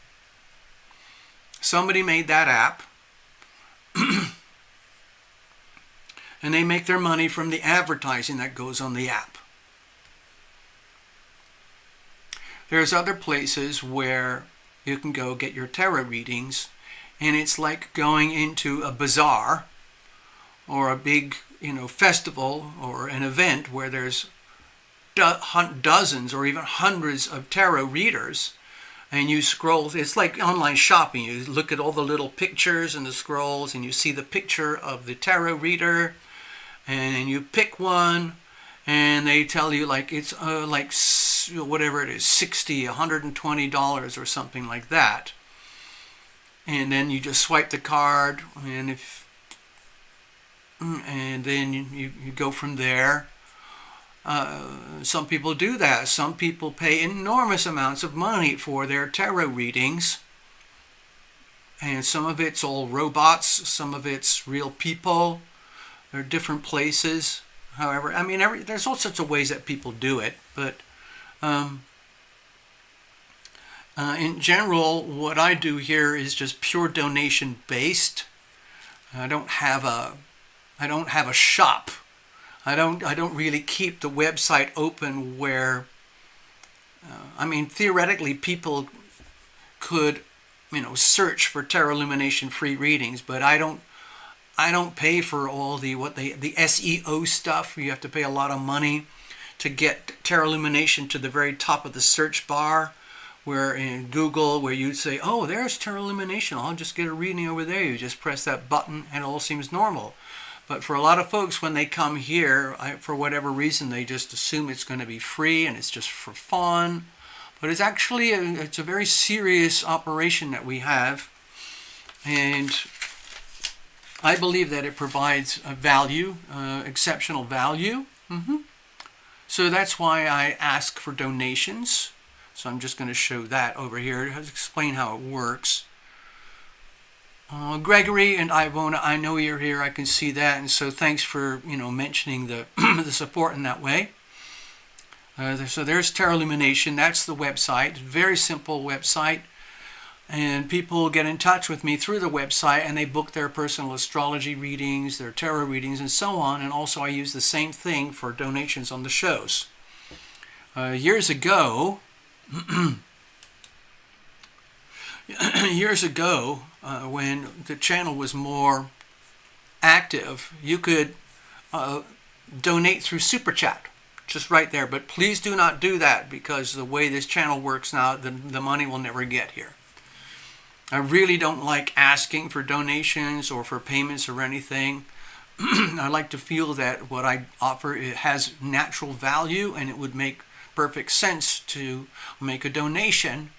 Somebody made that app. And they make their money from the advertising that goes on the app. There's other places where you can go get your tarot readings, and it's like going into a bazaar or a big, festival or an event where there's dozens or even hundreds of tarot readers, and you scroll. It's like online shopping. You look at all the little pictures and the scrolls, and you see the picture of the tarot reader, and you pick one, and they tell you like it's like whatever it is, $60, $120 or something like that. And then you just swipe the card, and then you go from there. Some people do that. Some people pay enormous amounts of money for their tarot readings, and some of it's all robots, some of it's real people. There are different places. However, I mean, there's all sorts of ways that people do it, but in general, what I do here is just pure donation based. I don't have a shop. I don't really keep the website open where, theoretically people could, search for TarotLumination free readings, but I don't pay for all the SEO stuff. You have to pay a lot of money to get TarotLumination to the very top of the search bar, where in Google, where you'd say, oh, there's TarotLumination, I'll just get a reading over there. You just press that button and it all seems normal. But for a lot of folks, when they come here, for whatever reason, they just assume it's going to be free and it's just for fun. But it's actually it's a very serious operation that we have, and I believe that it provides a value, exceptional value. So that's why I ask for donations. So I'm just going to show that over here to explain how it works. Gregory and Ivona, I know you're here. I can see that, and so thanks for mentioning the the support in that way. So there's TarotLumination. That's the website. Very simple website, and people get in touch with me through the website, and they book their personal astrology readings, their tarot readings, and so on. And also, I use the same thing for donations on the shows. Years ago. When the channel was more active, you could donate through Super Chat, just right there. But please do not do that, because the way this channel works now, the money will never get here. I really don't like asking for donations or for payments or anything. I like to feel that what I offer, it has natural value, and it would make perfect sense to make a donation.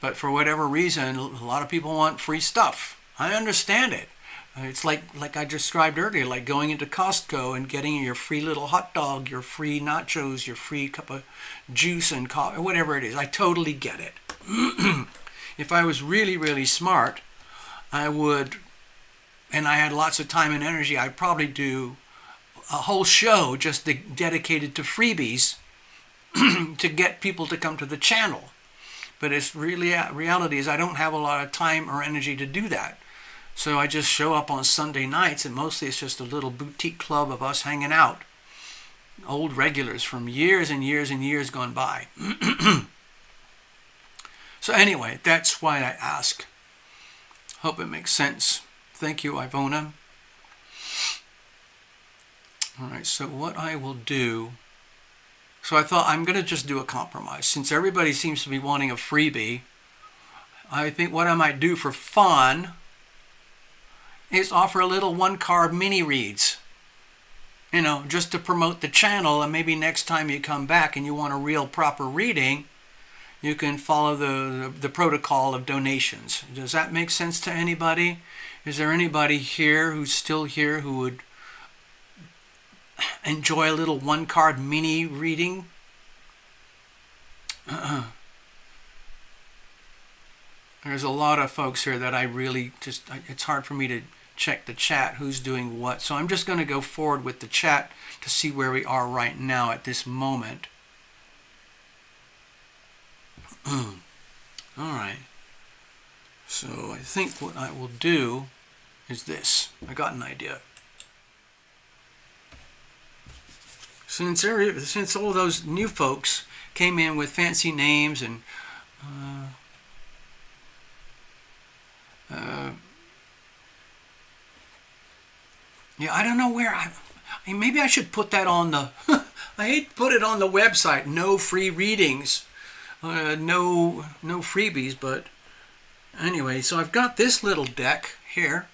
But for whatever reason, a lot of people want free stuff. I understand it. It's like I described earlier, like going into Costco and getting your free little hot dog, your free nachos, your free cup of juice and coffee, whatever it is. I totally get it. If I was really, really smart, I would, and I had lots of time and energy, I'd probably do a whole show just dedicated to freebies to get people to come to the channel. But it's really, reality is I don't have a lot of time or energy to do that. So I just show up on Sunday nights, and mostly it's just a little boutique club of us hanging out. Old regulars from years and years and years gone by. So anyway, that's why I ask. Hope it makes sense. Thank you, Ivona. All right, so what I will do... So I thought I'm going to just do a compromise. Since everybody seems to be wanting a freebie, I think what I might do for fun is offer a little one-card mini-reads. Just to promote the channel, and maybe next time you come back and you want a real proper reading, you can follow the protocol of donations. Does that make sense to anybody? Is there anybody here who's still here who would enjoy a little one-card mini reading? There's a lot of folks here that I really it's hard for me to check the chat, who's doing what. So I'm just going to go forward with the chat to see where we are right now at this moment. All right. So I think what I will do is this. I got an idea. Since all those new folks came in with fancy names and yeah, I don't know where maybe I should put that on the I hate to put it on the website. No free readings, no freebies. But anyway, so I've got this little deck here.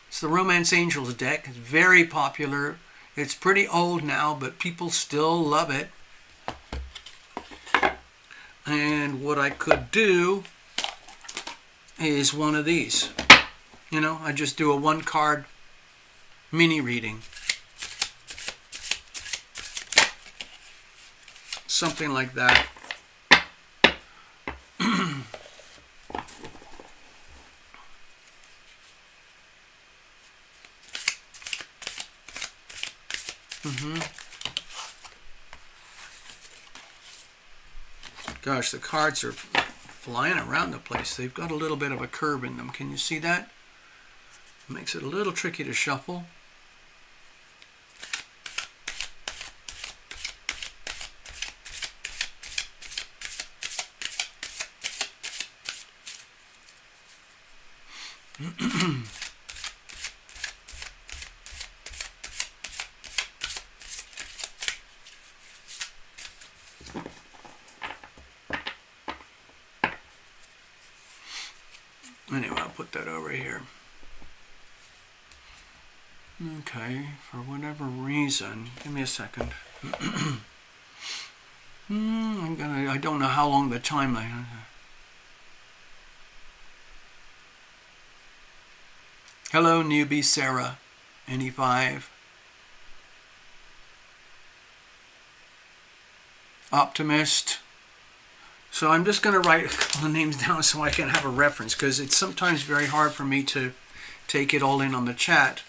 It's the Romance Angels deck. It's very popular. It's pretty old now, but people still love it. And what I could do is one of these. You know, I just do a one-card mini reading. Something like that. Gosh, the cards are flying around the place. They've got a little bit of a curve in them. Can you see that? It makes it a little tricky to shuffle. Anyway, I'll put that over here. Okay, for whatever reason, give me a second. I don't know how long the timeline. Hello, newbie Sarah, NE5. Optimist. So I'm just going to write a couple of names down so I can have a reference, because it's sometimes very hard for me to take it all in on the chat.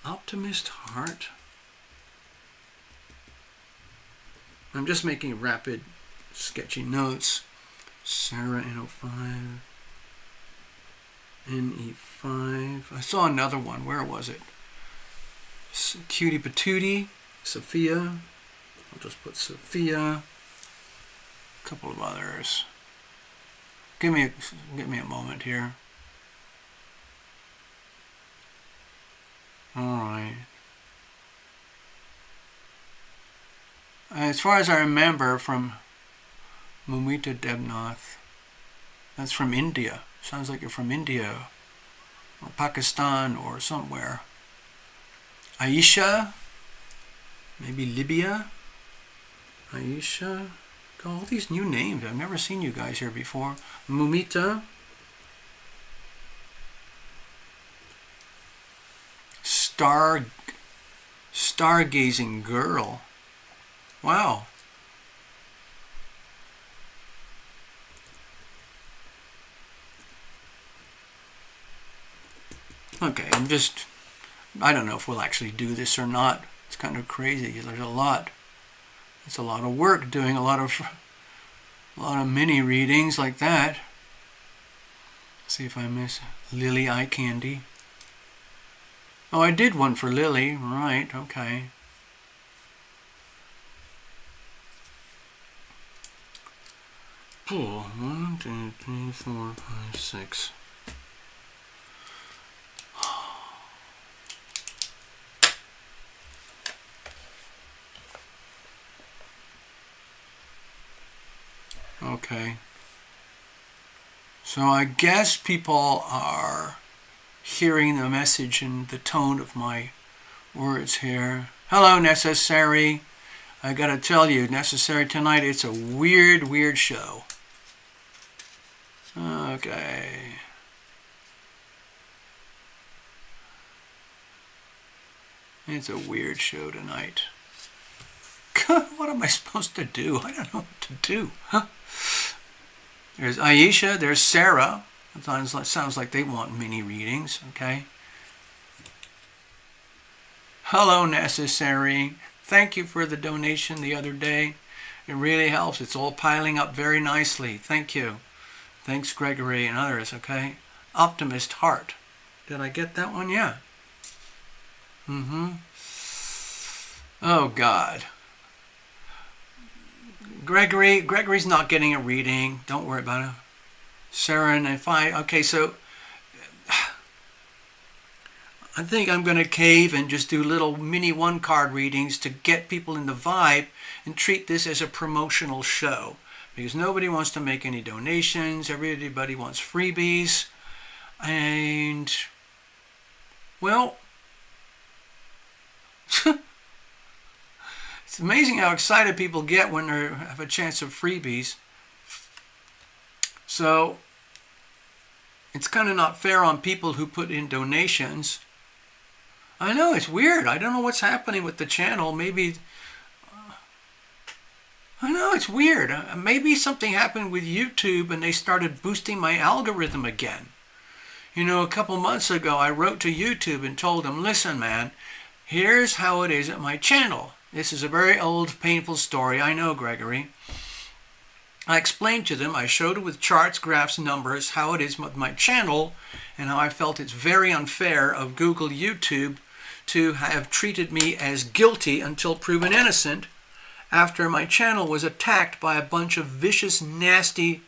Optimist Heart. I'm just making rapid, sketchy notes. Sarah N05. NE5. I saw another one. Where was it? Cutie Patootie. Sophia. I'll just put Sophia. A couple of others. Give me a moment here. All right. As far as I remember, from Mumita Debnath, that's from India. Sounds like you're from India or Pakistan or somewhere. Aisha, maybe Libya. Aisha. All these new names. I've never seen you guys here before. Mumita. Stargazing Girl. Wow. Okay, I don't know if we'll actually do this or not. It's kind of crazy. There's a lot. It's a lot of work doing a lot of mini readings like that. See if I miss Lily Eye Candy. Oh, I did one for Lily. Right, okay. Pull. 1, 2, 3, 4, 5, 6. Okay. So I guess people are hearing the message and the tone of my words here. Hello, Necessary. I gotta tell you, Necessary, tonight it's a weird show. Okay. It's a weird show tonight. What am I supposed to do? I don't know what to do. Huh? There's Aisha, there's Sarah. It sounds like they want mini readings, okay? Hello, Necessary. Thank you for the donation the other day. It really helps. It's all piling up very nicely. Thank you. Thanks, Gregory and others, okay? Optimist Heart. Did I get that one? Yeah. Oh, God. Gregory's not getting a reading. Don't worry about it. Saren, okay, so I think I'm going to cave and just do little mini one-card readings to get people in the vibe and treat this as a promotional show. Because nobody wants to make any donations. Everybody wants freebies. And, well, it's amazing how excited people get when they have a chance of freebies. So, it's kind of not fair on people who put in donations. I know, it's weird. I don't know what's happening with the channel. Maybe, I know, it's weird. Maybe something happened with YouTube and they started boosting my algorithm again. You know, a couple months ago, I wrote to YouTube and told them, listen, man, here's how it is at my channel. This is a very old, painful story. I know, Gregory. I explained to them, I showed it with charts, graphs, numbers, how it is with my channel, and how I felt it's very unfair of Google, YouTube, to have treated me as guilty until proven innocent after my channel was attacked by a bunch of vicious, nasty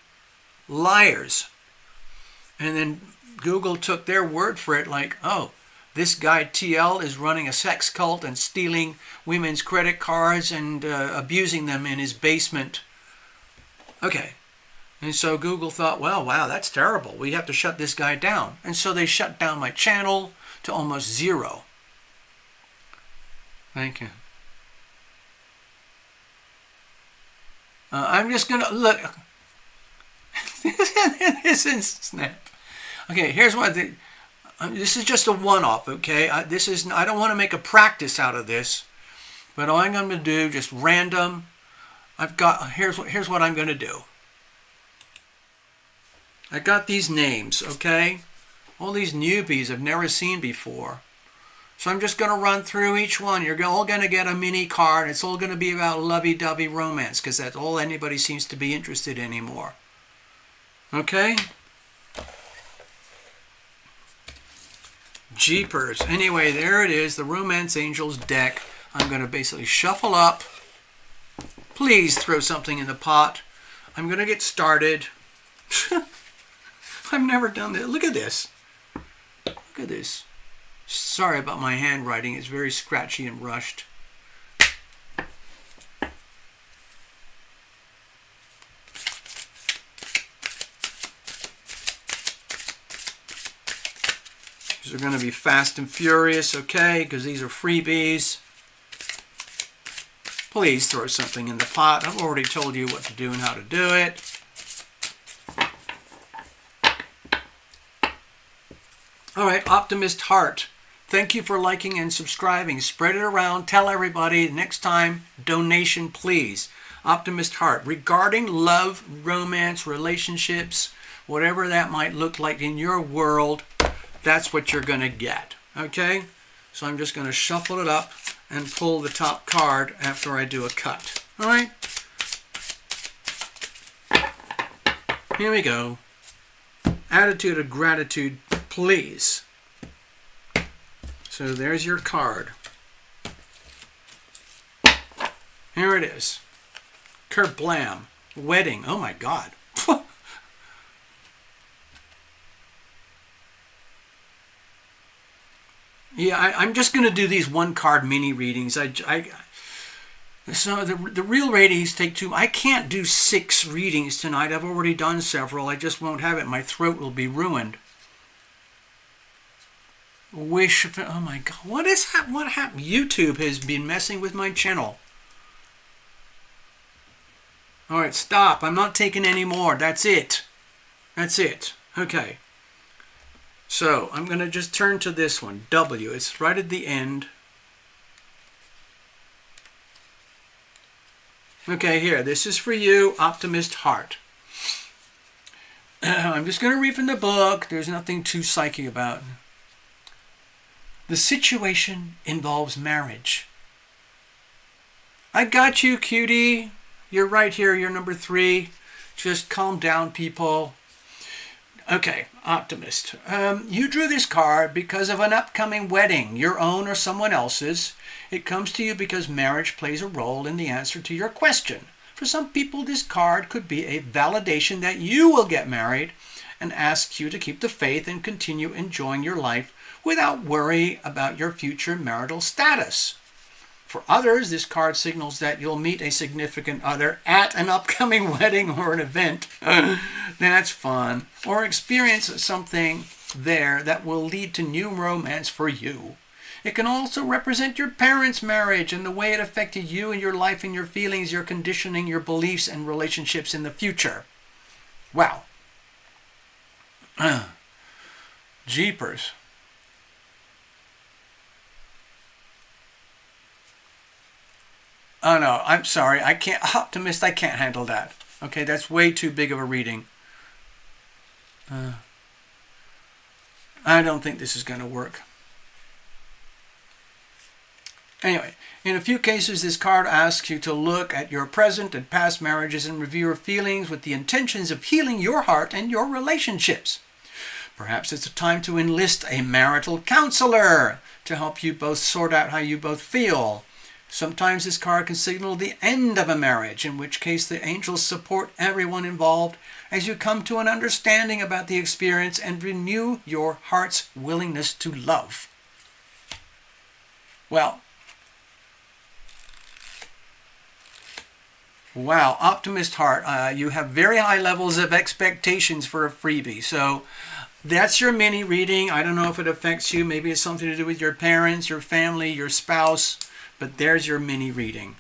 liars. And then Google took their word for it like, oh, this guy TL is running a sex cult and stealing women's credit cards and abusing them in his basement. Okay. And so Google thought, well, wow, that's terrible. We have to shut this guy down. And so they shut down my channel to almost zero. Thank you. I'm just going to look. This is snap. Okay, here's what this is just a one-off, okay? I don't want to make a practice out of this, but all I'm going to do, just random. Here's what I'm going to do. I got these names, okay? All these newbies I've never seen before. So I'm just going to run through each one. You're all going to get a mini card. It's all going to be about lovey-dovey romance because that's all anybody seems to be interested in anymore. Okay? Jeepers. Anyway, there it is, the Romance Angels deck. I'm going to basically shuffle up. Please throw something in the pot. I'm going to get started. I've never done this. Look at this. Look at this. Sorry about my handwriting. It's very scratchy and rushed. These are going to be fast and furious, okay? Because these are freebies. Please throw something in the pot. I've already told you what to do and how to do it. All right, Optimist Heart. Thank you for liking and subscribing. Spread it around. Tell everybody. Next time, donation, please. Optimist Heart. Regarding love, romance, relationships, whatever that might look like in your world, that's what you're going to get. Okay? So I'm just going to shuffle it up and pull the top card after I do a cut. All right? Here we go. Attitude of gratitude, please. So there's your card. Here it is. Kerblam. Wedding. Oh my God. Yeah, I'm just going to do these one-card mini readings. So the real readings take two. I can't do 6 readings tonight. I've already done several. I just won't have it. My throat will be ruined. Oh my God. What happened? YouTube has been messing with my channel. All right, stop. I'm not taking any more. That's it. That's it. Okay. So I'm going to just turn to this one. W. It's right at the end. Okay, here. This is for you, Optimist Heart. I'm just going to read from the book. There's nothing too psyche about it. The situation involves marriage. I got you, cutie. You're right here. You're number 3. Just calm down, people. Okay, optimist. You drew this card because of an upcoming wedding, your own or someone else's. It comes to you because marriage plays a role in the answer to your question. For some people, this card could be a validation that you will get married and asks you to keep the faith and continue enjoying your life without worry about your future marital status. For others, this card signals that you'll meet a significant other at an upcoming wedding or an event. That's fun. Or experience something there that will lead to new romance for you. It can also represent your parents' marriage and the way it affected you and your life and your feelings, your conditioning, your beliefs, and relationships in the future. Wow. Jeepers. Oh no, I'm sorry. I can't, optimist, I can't handle that. Okay, that's way too big of a reading. I don't think this is going to work. Anyway, in a few cases, this card asks you to look at your present and past marriages and review your feelings with the intentions of healing your heart and your relationships. Perhaps it's a time to enlist a marital counselor to help you both sort out how you both feel. Sometimes this card can signal the end of a marriage, in which case the angels support everyone involved as you come to an understanding about the experience and renew your heart's willingness to love. Well, wow, optimist heart, you have very high levels of expectations for a freebie. So that's your mini reading. I don't know if it affects you. Maybe it's something to do with your parents, your family, your spouse. But there's your mini reading.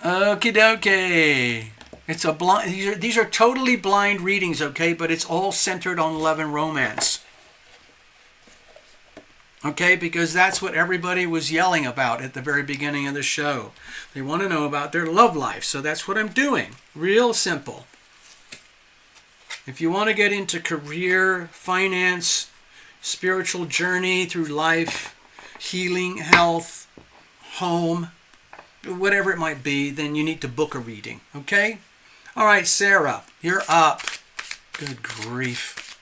Okie dokie. It's a blind. These are totally blind readings, okay? But it's all centered on love and romance. Okay, because that's what everybody was yelling about at the very beginning of the show. They want to know about their love life, so that's what I'm doing. Real simple. If you want to get into career, finance, spiritual journey through life, healing, health, home, whatever it might be, then you need to book a reading, okay? All right, Sarah, you're up. Good grief.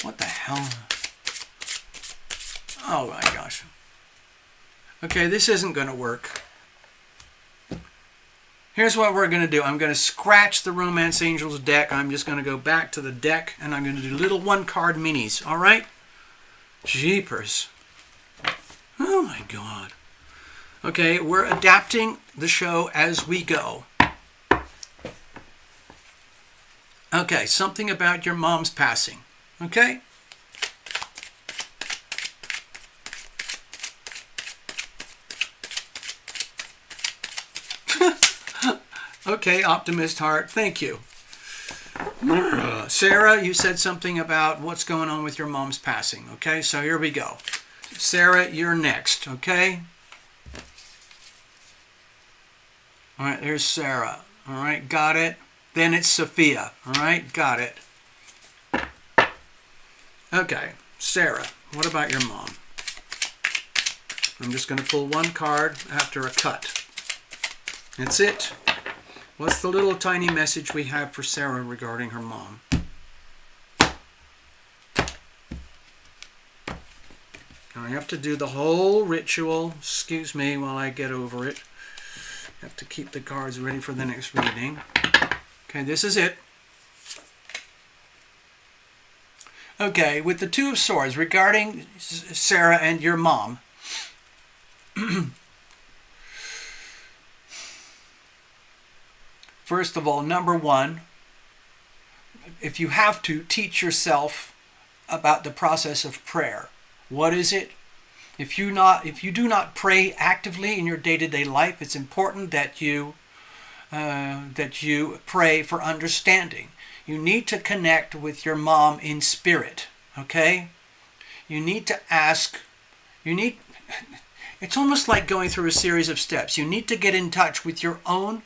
What the hell? Oh my gosh. Okay, this isn't going to work. Here's what we're going to do. I'm going to scratch the Romance Angels deck. I'm just going to go back to the deck, and I'm going to do little one-card minis, all right? Jeepers. Oh my God. Okay, we're adapting the show as we go. Okay, something about your mom's passing. Okay? Okay, optimist heart, thank you. Sarah, you said something about what's going on with your mom's passing. Okay, so here we go. Sarah, you're next, okay? All right, there's Sarah. All right, got it. Then it's Sophia. All right, got it. Okay, Sarah, what about your mom? I'm just going to pull one card after a cut. That's it. What's the little tiny message we have for Sarah regarding her mom? I have to do the whole ritual. Excuse me while I get over it. I have to keep the cards ready for the next reading. Okay, this is it. Okay, with the Two of Swords, regarding Sarah and your mom. First of all, number one, if you have to, teach yourself about the process of prayer. What is it? If you do not pray actively in your day-to-day life, it's important that you pray for understanding. You need to connect with your mom in spirit. Okay? You need to ask. It's almost like going through a series of steps. You need to get in touch with your own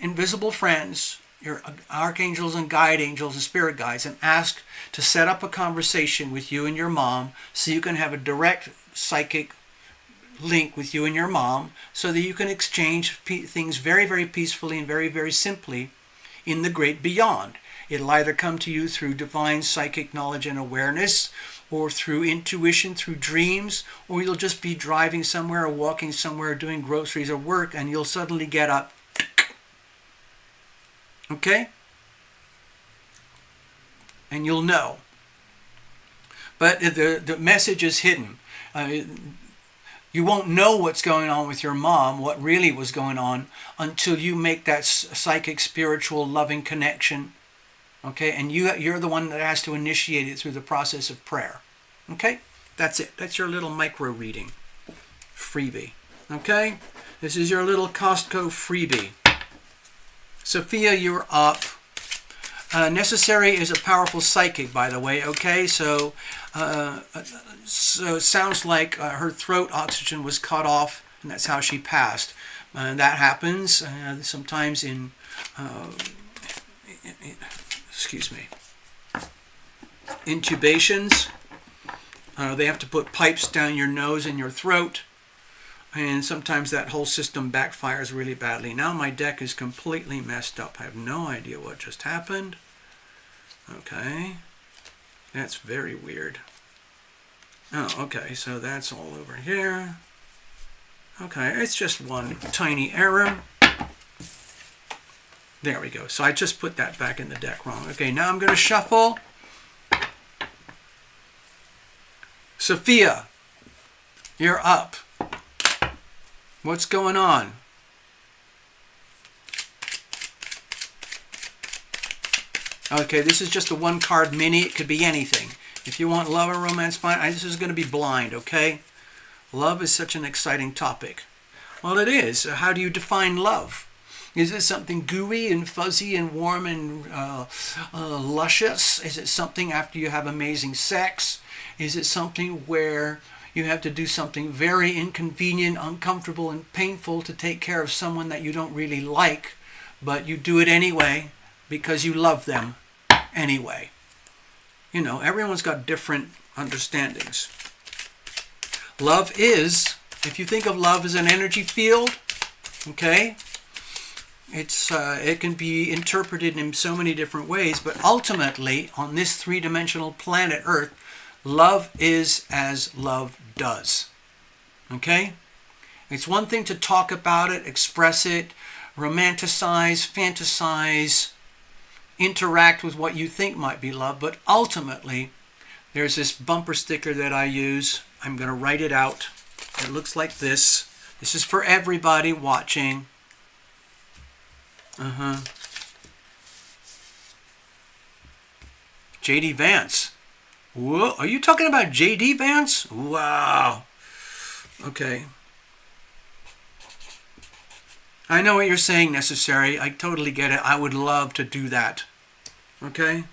invisible friends, your archangels and guide angels and spirit guides, and ask to set up a conversation with you and your mom so you can have a direct psychic link with you and your mom so that you can exchange things very, very peacefully and very, very simply in the great beyond. It'll either come to you through divine psychic knowledge and awareness, or through intuition, through dreams, or you'll just be driving somewhere or walking somewhere, doing groceries or work, and you'll suddenly get up. Okay? And you'll know. But the message is hidden. You won't know what's going on with your mom, what really was going on, until you make that psychic, spiritual, loving connection. Okay? And you're the one that has to initiate it through the process of prayer. Okay? That's it. That's your little micro reading. Freebie. Okay? This is your little Costco freebie. Sophia, you're up. Necessary is a powerful psychic, by the way. Okay? So it sounds like her throat oxygen was cut off, and that's how she passed. That happens sometimes in excuse me, intubations. They have to put pipes down your nose and your throat, and sometimes that whole system backfires really badly. Now my deck is completely messed up. I have no idea what just happened. Okay, that's very weird. Oh, okay, so that's all over here. Okay, it's just one tiny error. There we go. So I just put that back in the deck wrong. Okay, now I'm going to shuffle. Sophia, you're up. What's going on? Okay, this is just a one-card mini. It could be anything. If you want love or romance, fine. This is going to be blind, okay? Love is such an exciting topic. Well, it is. How do you define love? Is it something gooey and fuzzy and warm and luscious? Is it something after you have amazing sex? Is it something where you have to do something very inconvenient, uncomfortable, and painful to take care of someone that you don't really like, but you do it anyway because you love them anyway? You know, everyone's got different understandings. Love is, if you think of love as an energy field, okay, it can be interpreted in so many different ways, but ultimately, on this three-dimensional planet Earth, love is as love does. Okay? It's one thing to talk about it, express it, romanticize, fantasize, interact with what you think might be love, but ultimately, there's this bumper sticker that I use. I'm going to write it out. It looks like this. This is for everybody watching. J.D. Vance. Whoa, are you talking about J.D. Vance? Wow. Okay. I know what you're saying, necessary. I totally get it. I would love to do that. Okay?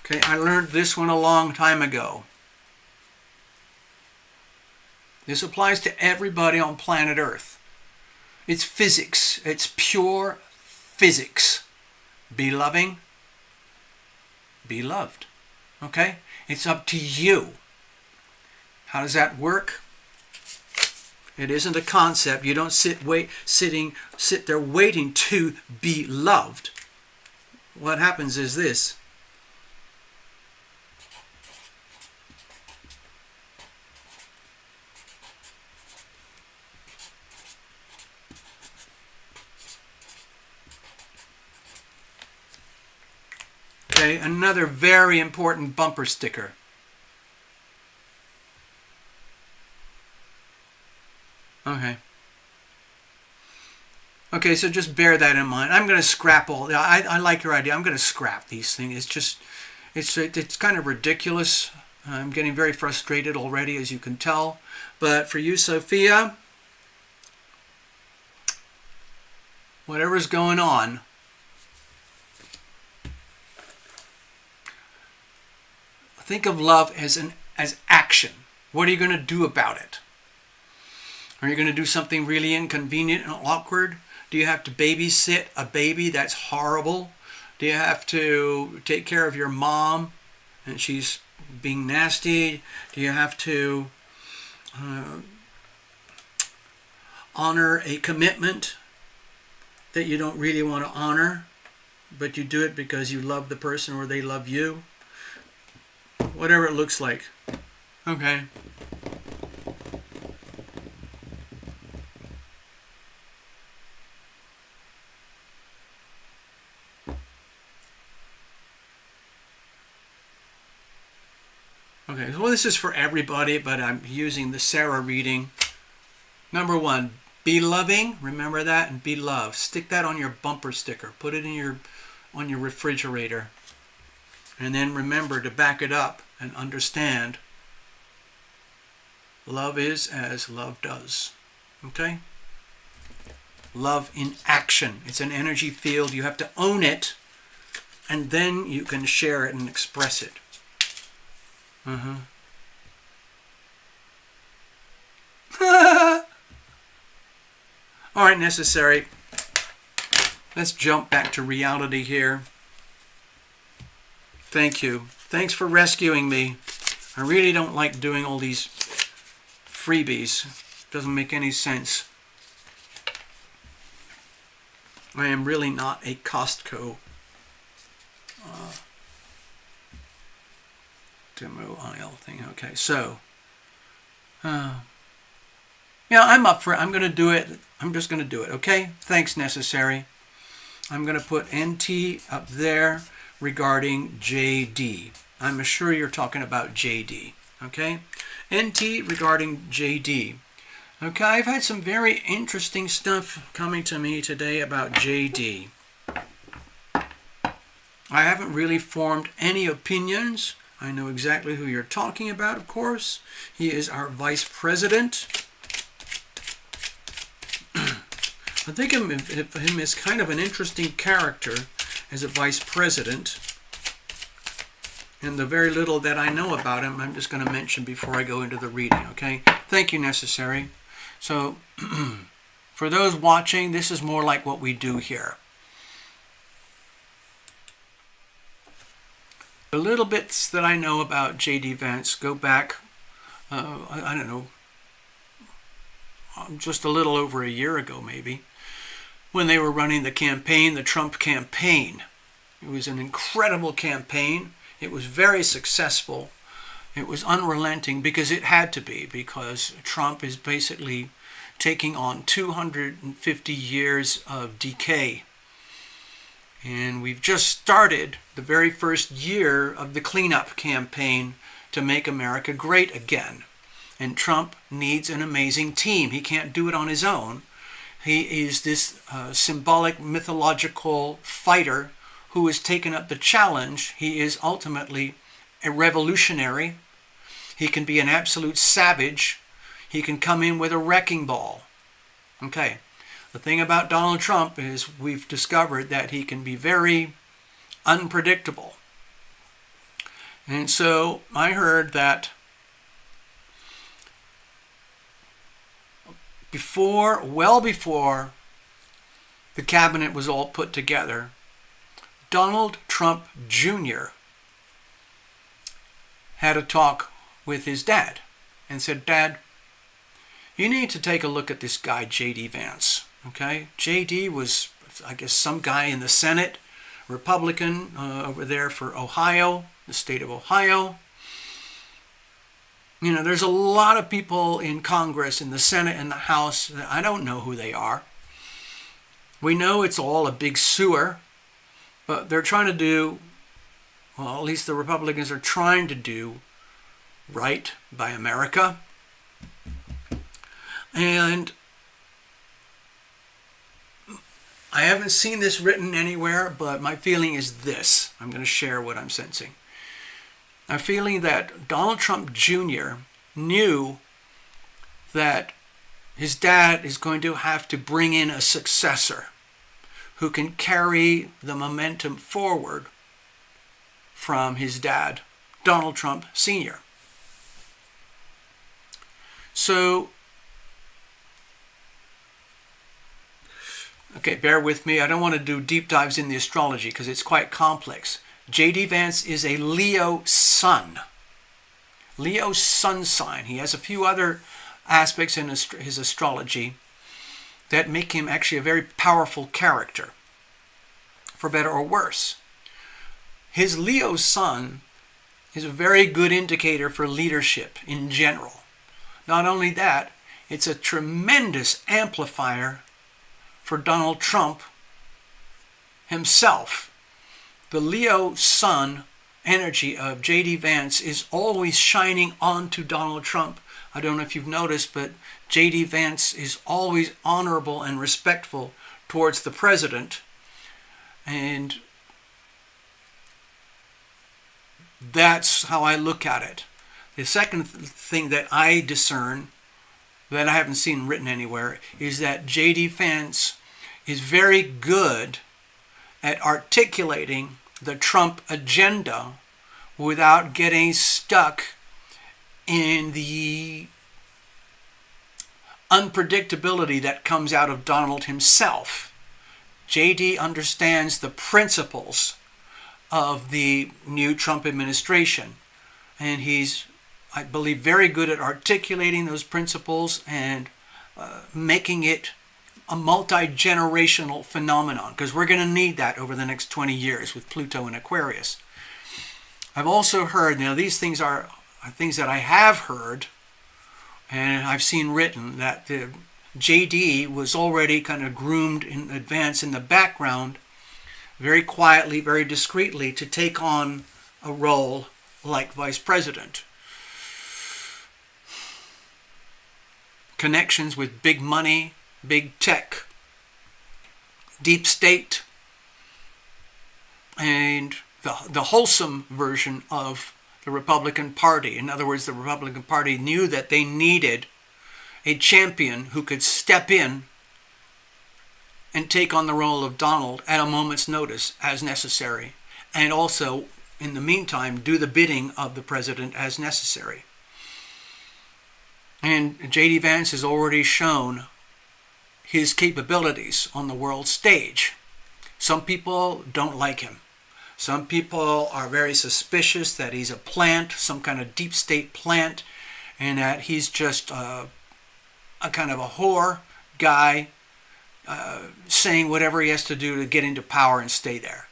Okay, I learned this one a long time ago. This applies to everybody on planet Earth. It's physics. It's pure physics. Be loving. Be loved. Okay? It's up to you. How does that work? It isn't a concept. You don't sit there waiting to be loved. What happens is this. Okay, another very important bumper sticker. Okay. Okay, so just bear that in mind. I'm going to scrap all. I like your idea. I'm going to scrap these things. It's kind of ridiculous. I'm getting very frustrated already, as you can tell. But for you, Sophia, whatever's going on, think of love as action. What are you going to do about it? Are you going to do something really inconvenient and awkward? Do you have to babysit a baby? That's horrible. Do you have to take care of your mom and she's being nasty? Do you have to honor a commitment that you don't really want to honor, but you do it because you love the person or they love you? Whatever it looks like. Okay. Okay, well, this is for everybody, but I'm using the Sarah reading. Number 1, be loving. Remember that, and be loved. Stick that on your bumper sticker. Put it in on your refrigerator. And then remember to back it up and understand love is as love does. Okay? Love in action. It's an energy field. You have to own it, and then you can share it and express it. All right, necessary. Let's jump back to reality here. Thank you. Thanks for rescuing me. I really don't like doing all these freebies. Doesn't make any sense. I am really not a Costco demo aisle thing. Okay, so yeah, I'm up for it. I'm going to do it. I'm just going to do it. Okay, thanks, necessary. I'm going to put NT up there regarding JD. I'm sure you're talking about JD. Okay, NT regarding JD. Okay, I've had some very interesting stuff coming to me today about JD. I haven't really formed any opinions. I know exactly who you're talking about, of course. He is our vice president. I think of him as kind of an interesting character as a vice president. And the very little that I know about him, I'm just going to mention before I go into the reading, okay? Thank you, necessary. So, for those watching, this is more like what we do here. The little bits that I know about J.D. Vance go back, I don't know, just a little over a year ago maybe, when they were running the campaign, the Trump campaign. It was an incredible campaign. It was very successful. It was unrelenting because it had to be, because Trump is basically taking on 250 years of decay. And we've just started the very first year of the cleanup campaign to make America great again. And Trump needs an amazing team. He can't do it on his own. He is this symbolic, mythological fighter who has taken up the challenge. He is ultimately a revolutionary. He can be an absolute savage. He can come in with a wrecking ball. Okay. The thing about Donald Trump is we've discovered that he can be very unpredictable. And so I heard that well before the cabinet was all put together, Donald Trump Jr. had a talk with his dad and said, "Dad, you need to take a look at this guy, J.D. Vance." Okay, J.D. was, I guess, some guy in the Senate, Republican over there for Ohio, the state of Ohio. You know, there's a lot of people in Congress, in the Senate and the House, that I don't know who they are. We know it's all a big sewer, but they're trying to do, well, at least the Republicans are trying to do right by America. And I haven't seen this written anywhere, but my feeling is this. I'm going to share what I'm sensing. I'm feeling that Donald Trump Jr. knew that his dad is going to have to bring in a successor who can carry the momentum forward from his dad, Donald Trump Sr. So Okay, bear with me. I don't want to do deep dives in the astrology because it's quite complex. J.D. Vance is a Leo sun. Leo sun sign. He has a few other aspects in his astrology that make him actually a very powerful character, for better or worse. His Leo sun is a very good indicator for leadership in general. Not only that, it's a tremendous amplifier for Donald Trump himself. The Leo sun energy of J.D. Vance is always shining onto Donald Trump. I don't know if you've noticed, but J.D. Vance is always honorable and respectful towards the president. And that's how I look at it. The second thing that I discern, that I haven't seen written anywhere, is that J.D. Vance is very good at articulating the Trump agenda without getting stuck in the unpredictability that comes out of Donald himself. J.D. understands the principles of the new Trump administration, and he's, I believe, very good at articulating those principles and making it a multi-generational phenomenon, because we're going to need that over the next 20 years with Pluto in Aquarius. I've also heard, now these things are things that I have heard and I've seen written, that the JD was already kind of groomed in advance in the background, very quietly, very discreetly, to take on a role like vice president. Connections with big money, big tech, deep state, and the wholesome version of the Republican Party. In other words, the Republican Party knew that they needed a champion who could step in and take on the role of Donald at a moment's notice as necessary, and also, in the meantime, do the bidding of the president as necessary. And J.D. Vance has already shown his capabilities on the world stage. Some people don't like him. Some people are very suspicious that he's a plant, some kind of deep state plant, and that he's just a kind of a whore guy saying whatever he has to do to get into power and stay there.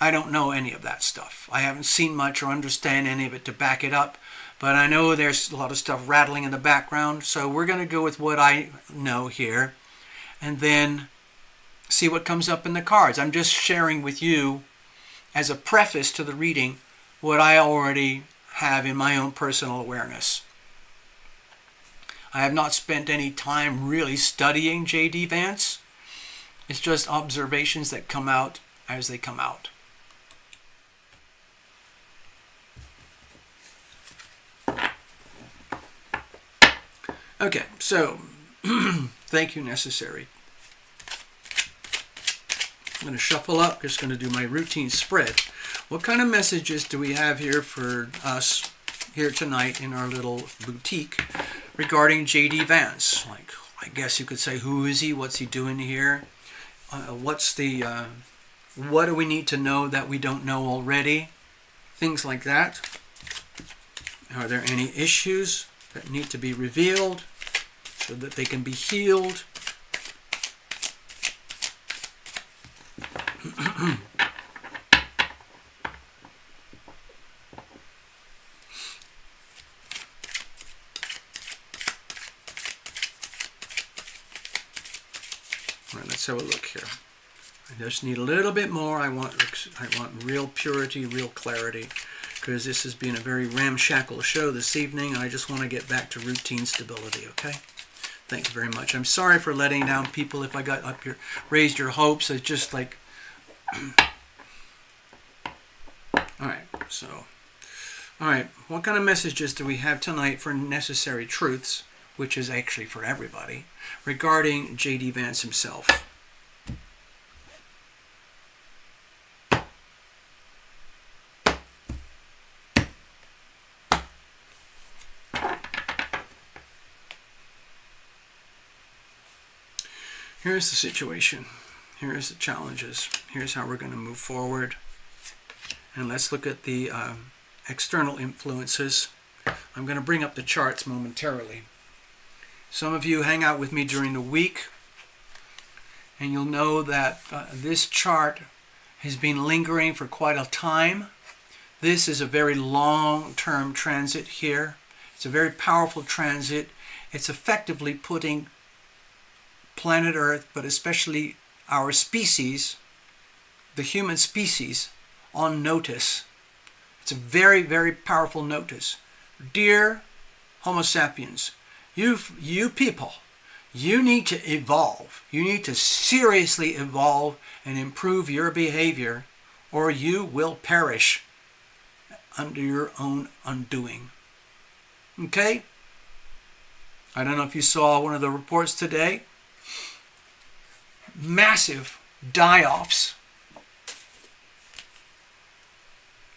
I don't know any of that stuff. I haven't seen much or understand any of it to back it up, but I know there's a lot of stuff rattling in the background, so we're going to go with what I know here, and then see what comes up in the cards. I'm just sharing with you, as a preface to the reading, what I already have in my own personal awareness. I have not spent any time really studying J.D. Vance. It's just observations that come out as they come out. Okay, so thank you, necessary. I'm going to shuffle up, just going to do my routine spread. What kind of messages do we have here for us here tonight in our little boutique regarding J.D. Vance? Like, I guess you could say, who is he? What's he doing here? What do we need to know that we don't know already? Things like that. Are there any issues that need to be revealed so that they can be healed? All right, let's have a look here. I just need a little bit more. I want real purity, real clarity, because this has been a very ramshackle show this evening, and I just want to get back to routine stability, okay? Thank you very much. I'm sorry for letting down people if I got up here, raised your hopes. It's just like... Alright, what kind of messages do we have tonight for Necessary Truths, which is actually for everybody, regarding J.D. Vance himself? Here's the situation. Here's the challenges. Here's how we're going to move forward. And let's look at the external influences. I'm going to bring up the charts momentarily. Some of you hang out with me during the week, and you'll know that this chart has been lingering for quite a time. This is a very long-term transit here. It's a very powerful transit. It's effectively putting planet Earth, but especially our species, the human species, on notice. It's a very, very powerful notice. Dear Homo sapiens, you people, you need to evolve. You need to seriously evolve and improve your behavior, or you will perish under your own undoing. Okay? I don't know if you saw one of the reports today. Massive die-offs.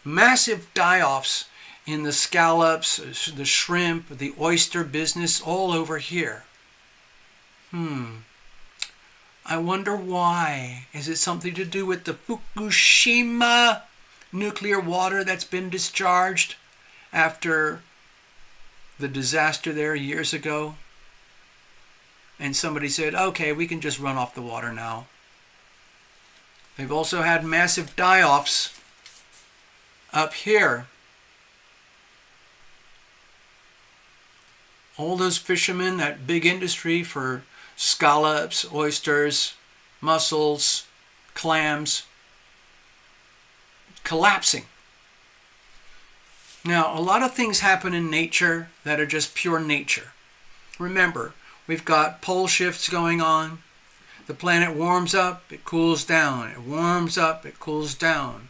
Massive die-offs in the scallops, the shrimp, the oyster business, all over here. I wonder why. Is it something to do with the Fukushima nuclear water that's been discharged after the disaster there years ago? And somebody said, okay, we can just run off the water now. They've also had massive die-offs up here. All those fishermen, that big industry for scallops, oysters, mussels, clams, collapsing. Now, a lot of things happen in nature that are just pure nature. Remember, we've got pole shifts going on. The planet warms up, it cools down. It warms up, it cools down.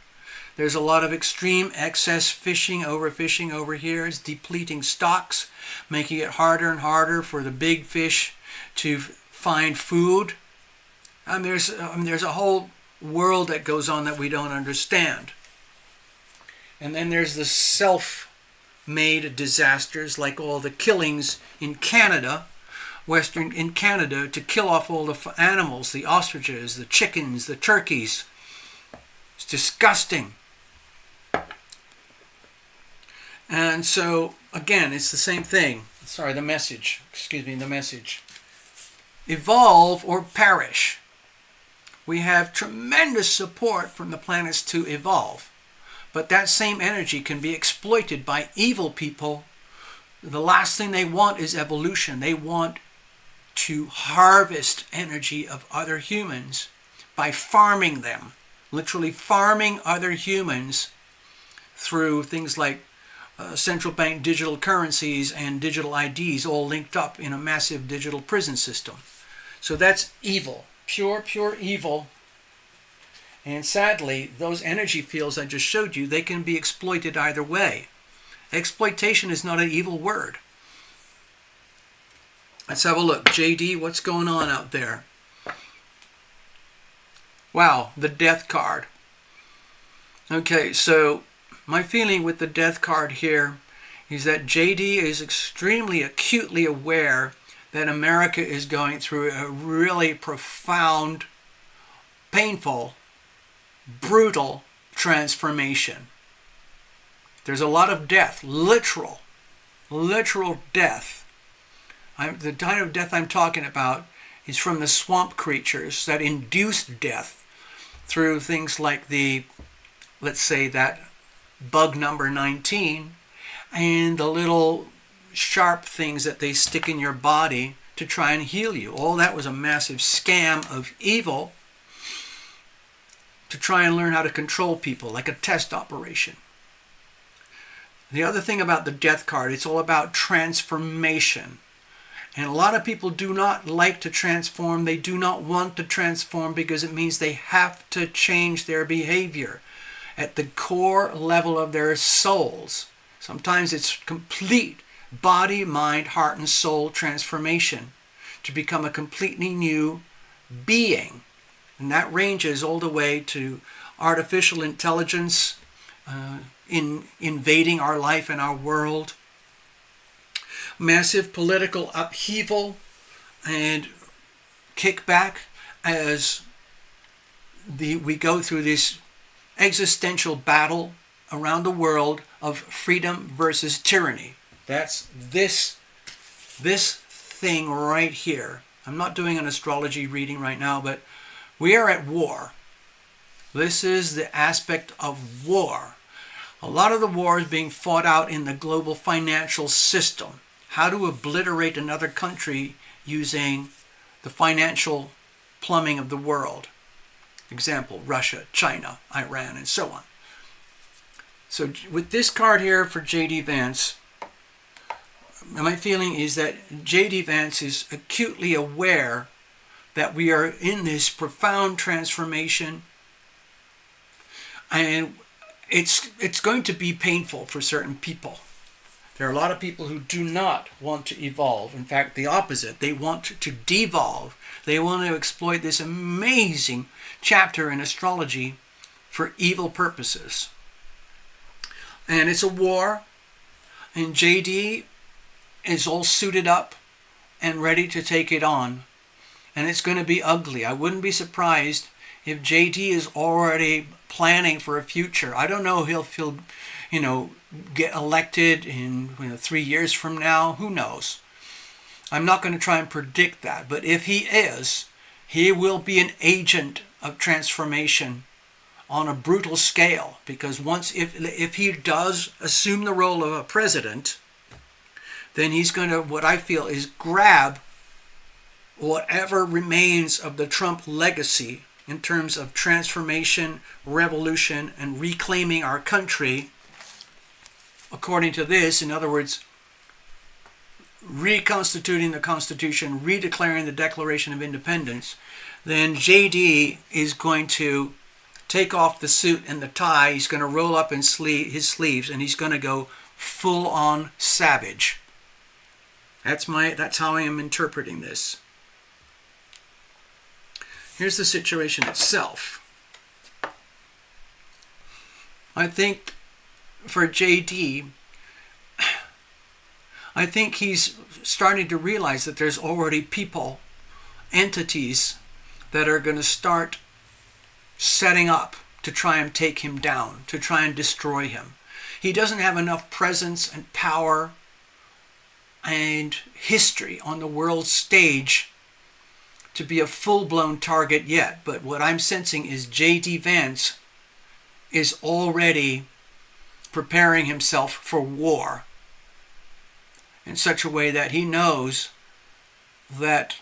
There's a lot of extreme excess fishing, overfishing over here. It's depleting stocks, making it harder and harder for the big fish to find food. And there's a whole world that goes on that we don't understand. And then there's the self-made disasters, like all the killings in Canada, in Canada, to kill off all the animals, the ostriches, the chickens, the turkeys. It's disgusting. And so, again, it's the same thing. Sorry, the message. Excuse me, the message. Evolve or perish. We have tremendous support from the planets to evolve. But that same energy can be exploited by evil people. The last thing they want is evolution. They want to harvest energy of other humans by farming them. Literally farming other humans through things like central bank digital currencies and digital IDs, all linked up in a massive digital prison system. So that's evil. Pure evil. And sadly, those energy fields I just showed you, they can be exploited either way. Exploitation is not an evil word. Let's have a look. JD, what's going on out there? Wow, the death card. Okay, so my feeling with the death card here is that JD is extremely acutely aware that America is going through a really profound, painful, brutal transformation. There's a lot of death, literal death. The kind of death I'm talking about is from the swamp creatures that induced death through things like let's say that bug number 19 and the little sharp things that they stick in your body to try and heal you. All that was a massive scam of evil to try and learn how to control people, like a test operation. The other thing about the death card, it's all about transformation. And a lot of people do not like to transform. They do not want to transform because it means they have to change their behavior at the core level of their souls. Sometimes it's complete body, mind, heart, and soul transformation to become a completely new being. And that ranges all the way to artificial intelligence in invading our life and our world. Massive political upheaval and kickback as we go through this existential battle around the world of freedom versus tyranny. That's this thing right here. I'm not doing an astrology reading right now, but we are at war. This is the aspect of war. A lot of the war is being fought out in the global financial system. How to obliterate another country using the financial plumbing of the world. Example, Russia, China, Iran, and so on. So with this card here for J.D. Vance, my feeling is that J.D. Vance is acutely aware that we are in this profound transformation, and it's going to be painful for certain people. There are a lot of people who do not want to evolve. In fact, the opposite. They want to devolve. They want to exploit this amazing chapter in astrology for evil purposes. And it's a war, and JD is all suited up and ready to take it on. And it's going to be ugly. I wouldn't be surprised if JD is already planning for a future. I don't know if he'll get elected in 3 years from now. Who knows? I'm not going to try and predict that. But if he is, he will be an agent of transformation on a brutal scale. Because if he does assume the role of a president, then he's going to, what I feel, is grab whatever remains of the Trump legacy in terms of transformation, revolution, and reclaiming our country. According to this, in other words, reconstituting the Constitution, redeclaring the Declaration of Independence, then JD is going to take off the suit and the tie. He's going to roll up his sleeves, and he's going to go full-on savage. That's how I am interpreting this. Here's the situation itself. I think for JD, I think he's starting to realize that there's already people, entities that are going to start setting up to try and take him down, to try and destroy him. He doesn't have enough presence and power and history on the world stage to be a full-blown target yet. But what I'm sensing is J.D. Vance is already preparing himself for war in such a way that he knows that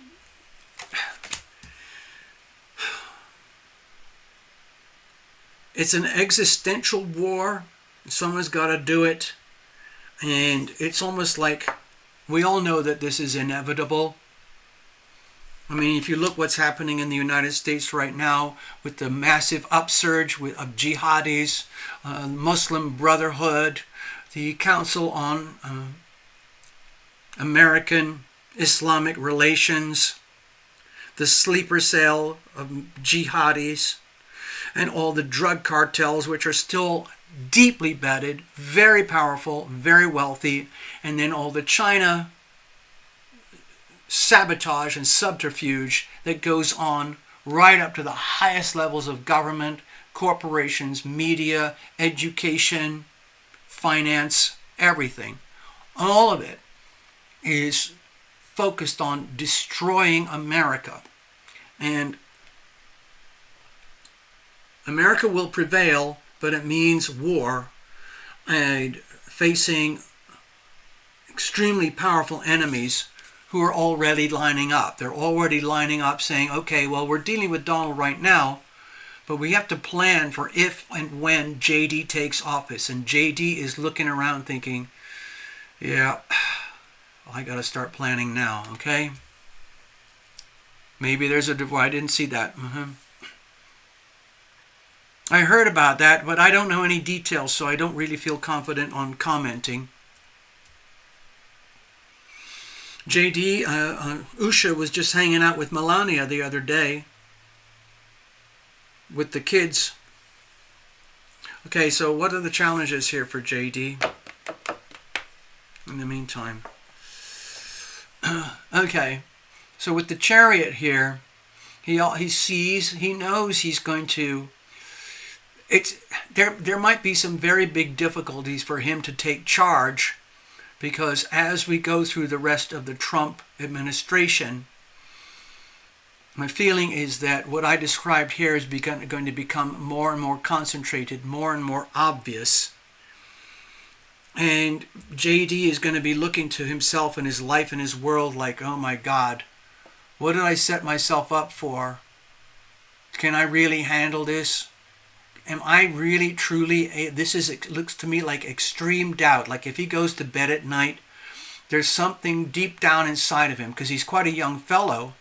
it's an existential war. Someone's got to do it. And it's almost like we all know that this is inevitable. I mean, if you look what's happening in the United States right now with the massive upsurge of jihadis, Muslim Brotherhood, the Council on American Islamic Relations, the sleeper cell of jihadis, and all the drug cartels, which are still deeply bedded, very powerful, very wealthy, and then all the China sabotage and subterfuge that goes on right up to the highest levels of government, corporations, media, education, finance, everything. All of it is focused on destroying America. And America will prevail, but it means war and facing extremely powerful enemies who are already lining up. They're already lining up saying, okay, well, we're dealing with Donald right now, but we have to plan for if and when JD takes office. And JD is looking around thinking, yeah, I got to start planning now, okay? Maybe there's a divorce. I didn't see that. I heard about that, but I don't know any details, so I don't really feel confident on commenting. JD, Usha was just hanging out with Melania the other day with the kids. Okay, so what are the challenges here for JD in the meantime? Okay, so with the Chariot here, He sees, he knows he's going to, there might be some very big difficulties for him to take charge, because as we go through the rest of the Trump administration, my feeling is that what I described here is going to become more and more concentrated, more and more obvious. And JD is going to be looking to himself and his life and his world like, oh my God, what did I set myself up for? Can I really handle this? Am I really, truly, it looks to me like extreme doubt. Like if he goes to bed at night, there's something deep down inside of him, because he's quite a young fellow,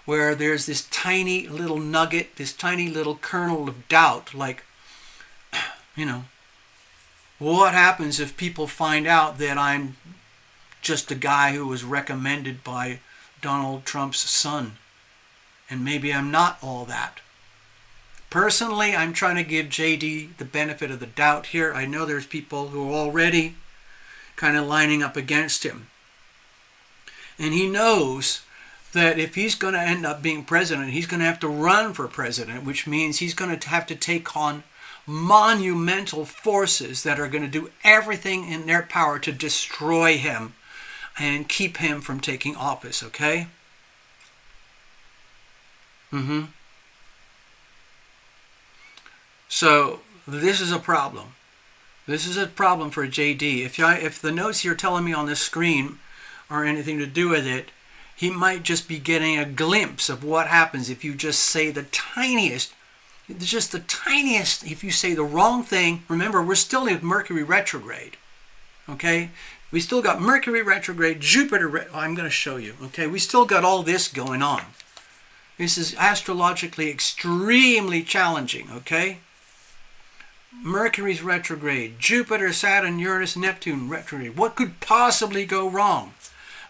where there's this tiny little nugget, this tiny little kernel of doubt, like, what happens if people find out that I'm just a guy who was recommended by Donald Trump's son, and maybe I'm not all that? Personally, I'm trying to give JD the benefit of the doubt here. I know there's people who are already kind of lining up against him. And he knows that if he's going to end up being president, he's going to have to run for president, which means he's going to have to take on monumental forces that are going to do everything in their power to destroy him and keep him from taking office, okay? So this is a problem. This is a problem for JD. If the notes you're telling me on this screen are anything to do with it, he might just be getting a glimpse of what happens if you just say the tiniest, if you say the wrong thing. Remember, we're still in Mercury retrograde, okay? We still got Mercury retrograde, Jupiter, I'm going to show you, okay? We still got all this going on. This is astrologically extremely challenging, okay? Mercury's retrograde, Jupiter, Saturn, Uranus, Neptune retrograde. What could possibly go wrong?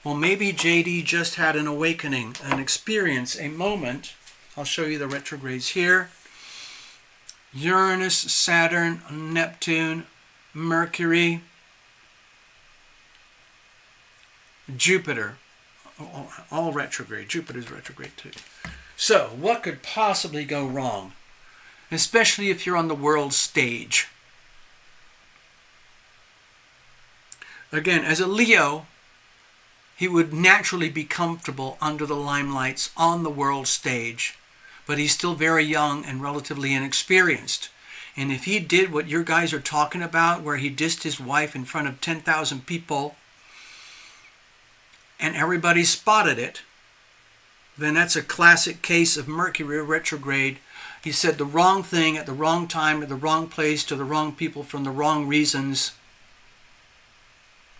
Well, maybe JD just had an awakening, an experience, a moment. I'll show you the retrogrades here. Uranus, Saturn, Neptune, Mercury, Jupiter, all retrograde. Jupiter's retrograde too. So, what could possibly go wrong? Especially if you're on the world stage. Again, as a Leo, he would naturally be comfortable under the limelights on the world stage, but he's still very young and relatively inexperienced. And if he did what your guys are talking about, where he dissed his wife in front of 10,000 people, and everybody spotted it, then that's a classic case of Mercury retrograde. He said the wrong thing at the wrong time, at the wrong place, to the wrong people, from the wrong reasons,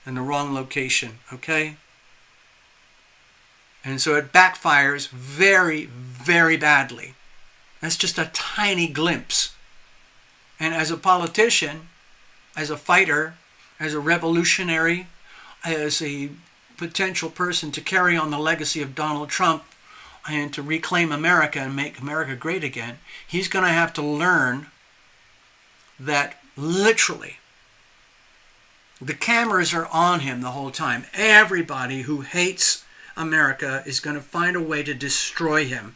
in the wrong location, okay? And so it backfires very, very badly. That's just a tiny glimpse. And as a politician, as a fighter, as a revolutionary, as a potential person to carry on the legacy of Donald Trump and to reclaim America and make America great again, he's going to have to learn that literally the cameras are on him the whole time. Everybody who hates America is going to find a way to destroy him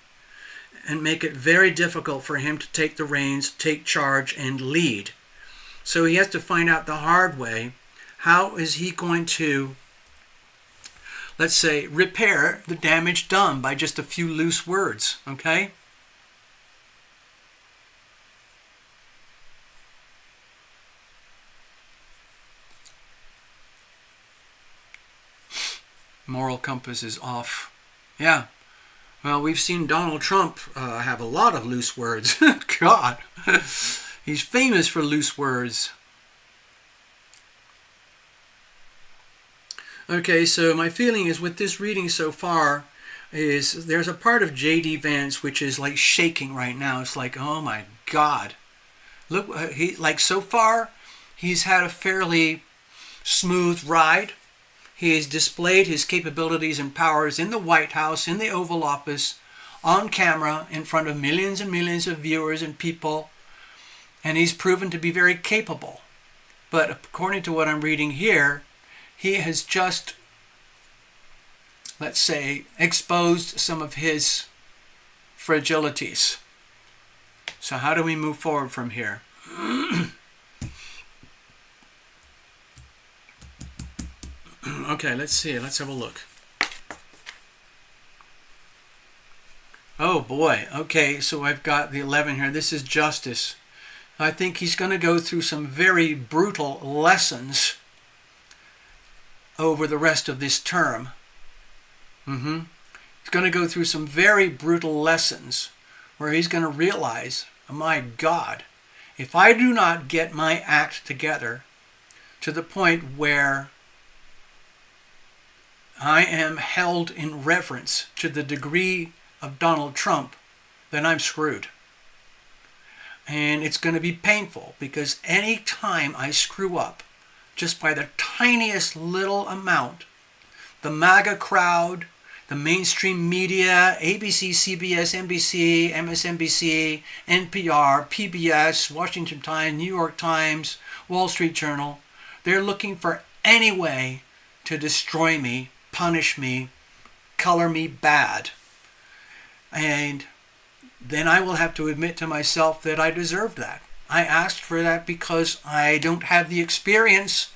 and make it very difficult for him to take the reins, take charge, and lead. So he has to find out the hard way. How is he going to, let's say, repair the damage done by just a few loose words, okay? Moral compass is off. Yeah. Well, we've seen Donald Trump have a lot of loose words. God. He's famous for loose words. Okay, so my feeling is with this reading so far is there's a part of J.D. Vance which is like shaking right now. It's like, oh my God. Look, so far he's had a fairly smooth ride. He has displayed his capabilities and powers in the White House, in the Oval Office, on camera, in front of millions and millions of viewers and people. And he's proven to be very capable. But according to what I'm reading here, he has just, let's say, exposed some of his fragilities. So how do we move forward from here? Okay, let's see. Let's have a look. Oh boy. Okay, so I've got the 11 here. This is justice. I think he's going to go through some very brutal lessons over the rest of this term. He's going to go through some very brutal lessons where he's going to realize, oh my God, if I do not get my act together to the point where I am held in reverence to the degree of Donald Trump, then I'm screwed. And it's going to be painful, because any time I screw up just by the tiniest little amount, the MAGA crowd, the mainstream media, ABC, CBS, NBC, MSNBC, NPR, PBS, Washington Times, New York Times, Wall Street Journal, they're looking for any way to destroy me, punish me, color me bad. And then I will have to admit to myself that I deserved that. I asked for that because I don't have the experience,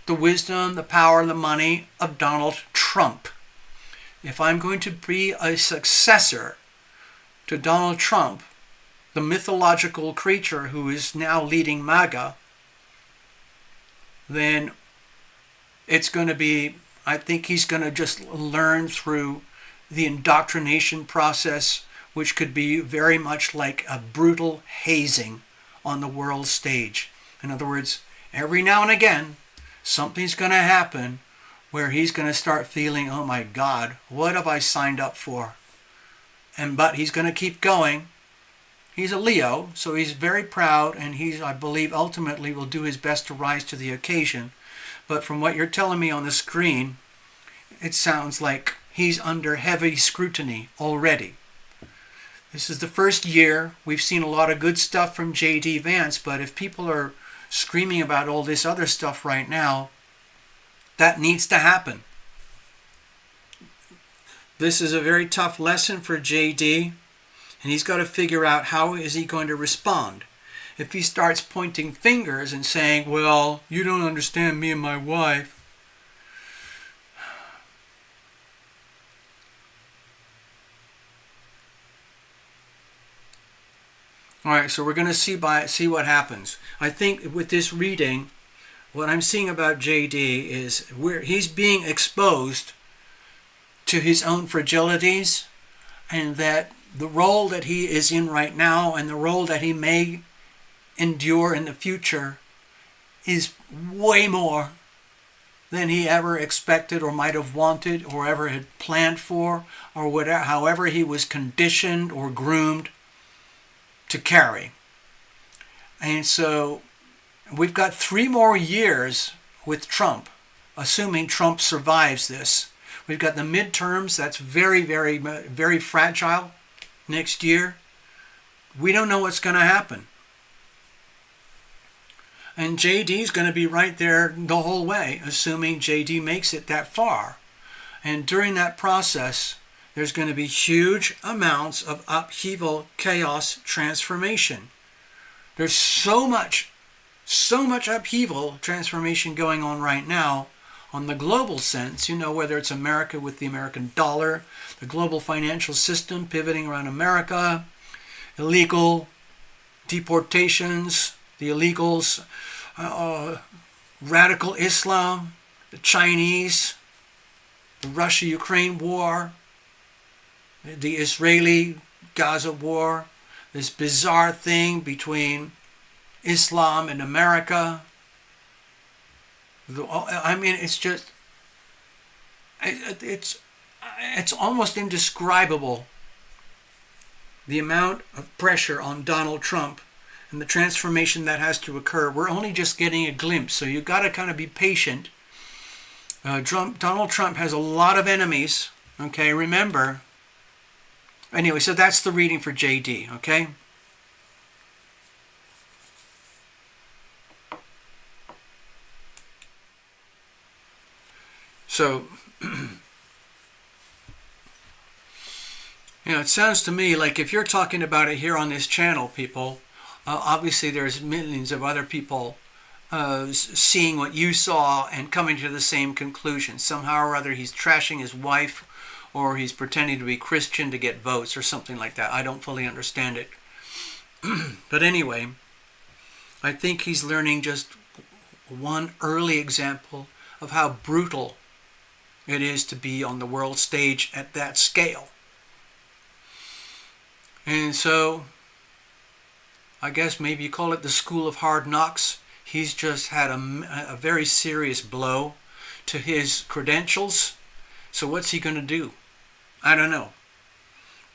the wisdom, the power, the money of Donald Trump. If I'm going to be a successor to Donald Trump, the mythological creature who is now leading MAGA, then it's going to be, I think he's going to just learn through the indoctrination process, which could be very much like a brutal hazing on the world stage. In other words, every now and again, something's going to happen where he's going to start feeling, oh my God, what have I signed up for? But he's going to keep going. He's a Leo, so he's very proud, and I believe, ultimately will do his best to rise to the occasion. But from what you're telling me on the screen, it sounds like he's under heavy scrutiny already. This is the first year. We've seen a lot of good stuff from J.D. Vance, but if people are screaming about all this other stuff right now, that needs to happen. This is a very tough lesson for J.D., and he's got to figure out how is he going to respond. If he starts pointing fingers and saying, well, you don't understand me and my wife, all right, so we're going to see what happens. I think with this reading, what I'm seeing about JD is where he's being exposed to his own fragilities, and that the role that he is in right now and the role that he may endure in the future is way more than he ever expected or might have wanted or ever had planned for, or whatever, however he was conditioned or groomed to carry. And so we've got 3 more years with Trump, assuming Trump survives this. We've got the midterms. That's very, very, very fragile next year. We don't know what's going to happen. And JD is going to be right there the whole way, assuming JD makes it that far. And during that process, there's going to be huge amounts of upheaval, chaos, transformation. There's so much upheaval, transformation going on right now on the global sense, whether it's America with the American dollar, the global financial system pivoting around America, illegal deportations, the illegals, radical Islam, the Chinese, the Russia-Ukraine war, the Israeli-Gaza war, this bizarre thing between Islam and America. I mean, it's just, it's almost indescribable, the amount of pressure on Donald Trump and the transformation that has to occur. We're only just getting a glimpse, so you've got to kind of be patient. Donald Trump has a lot of enemies, okay, remember. Anyway, so that's the reading for JD, okay? So, It sounds to me like if you're talking about it here on this channel, people, obviously there's millions of other people seeing what you saw and coming to the same conclusion. Somehow or other he's trashing his wife, or he's pretending to be Christian to get votes or something like that. I don't fully understand it. But anyway, I think he's learning just one early example of how brutal it is to be on the world stage at that scale. And so, I guess maybe you call it the school of hard knocks. He's just had a very serious blow to his credentials. So what's he going to do? I don't know.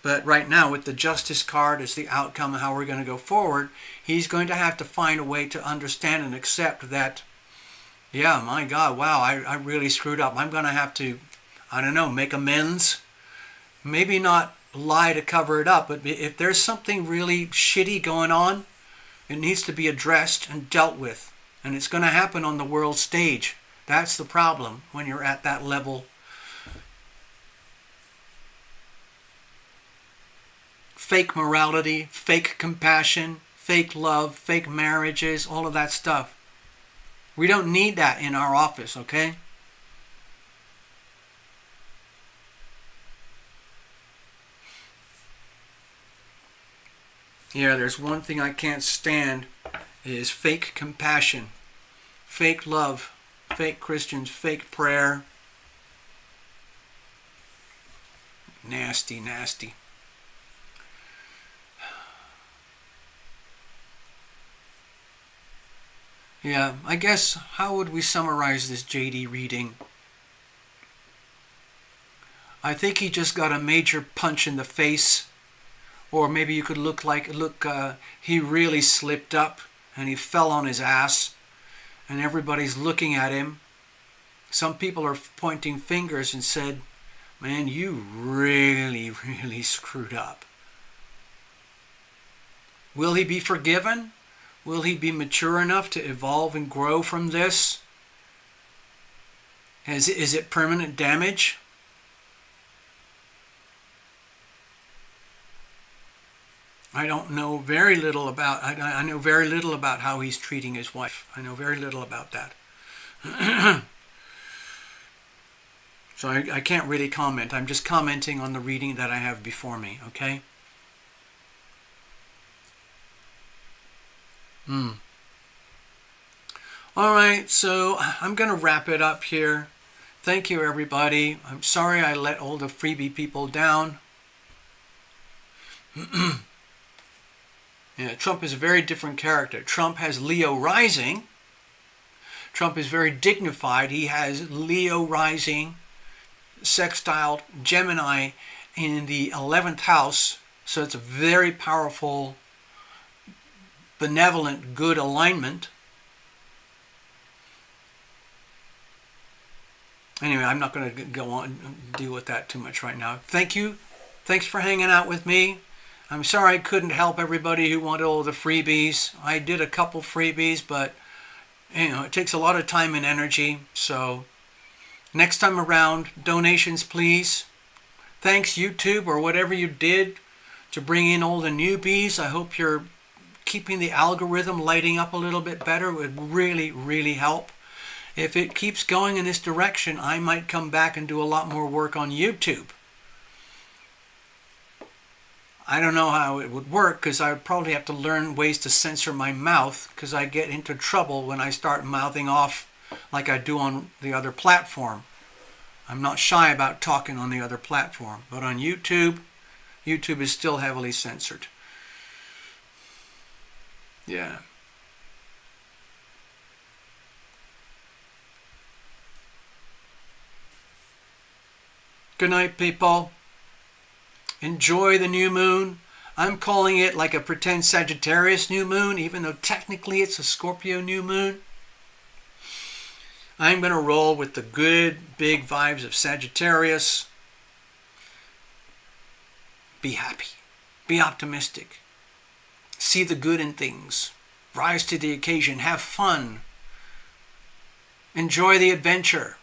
But right now, with the Justice card as the outcome of how we're going to go forward, he's going to have to find a way to understand and accept that, yeah, my God, wow, I really screwed up. I'm going to have to, I don't know, make amends. Maybe not lie to cover it up, but if there's something really shitty going on, it needs to be addressed and dealt with. And it's going to happen on the world stage. That's the problem when you're at that level. Fake morality, fake compassion, fake love, fake marriages, all of that stuff. We don't need that in our office, okay? Yeah, there's one thing I can't stand is fake compassion, fake love, fake Christians, fake prayer. Nasty, nasty. Yeah, I guess, how would we summarize this JD reading? I think he just got a major punch in the face. Or maybe you could he really slipped up and he fell on his ass and everybody's looking at him. Some people are pointing fingers and said, man, you really, really screwed up. Will he be forgiven? Will he be mature enough to evolve and grow from this? Is it permanent damage? I don't know very little about, I know very little about how he's treating his wife. I know very little about that. So I can't really comment. I'm just commenting on the reading that I have before me, okay? All right, so I'm going to wrap it up here. Thank you, everybody. I'm sorry I let all the freebie people down. Yeah, Trump is a very different character. Trump has Leo rising. Trump is very dignified. He has Leo rising, sextiled Gemini in the 11th house. So it's a very powerful, benevolent, good alignment. Anyway, I'm not going to go on and deal with that too much right now. Thank you. Thanks for hanging out with me. I'm sorry I couldn't help everybody who wanted all the freebies. I did a couple freebies, but it takes a lot of time and energy. So next time around, donations please. Thanks YouTube or whatever you did to bring in all the newbies. I hope you're keeping the algorithm lighting up a little bit better. It would really, really help. If it keeps going in this direction, I might come back and do a lot more work on YouTube. I don't know how it would work because I would probably have to learn ways to censor my mouth because I get into trouble when I start mouthing off like I do on the other platform. I'm not shy about talking on the other platform, but on YouTube, YouTube is still heavily censored. Yeah. Good night, people. Enjoy the new moon. I'm calling it like a pretend Sagittarius new moon, even though technically it's a Scorpio new moon. I'm going to roll with the good, big vibes of Sagittarius. Be happy. Be optimistic. See the good in things. Rise to the occasion. Have fun. Enjoy the adventure.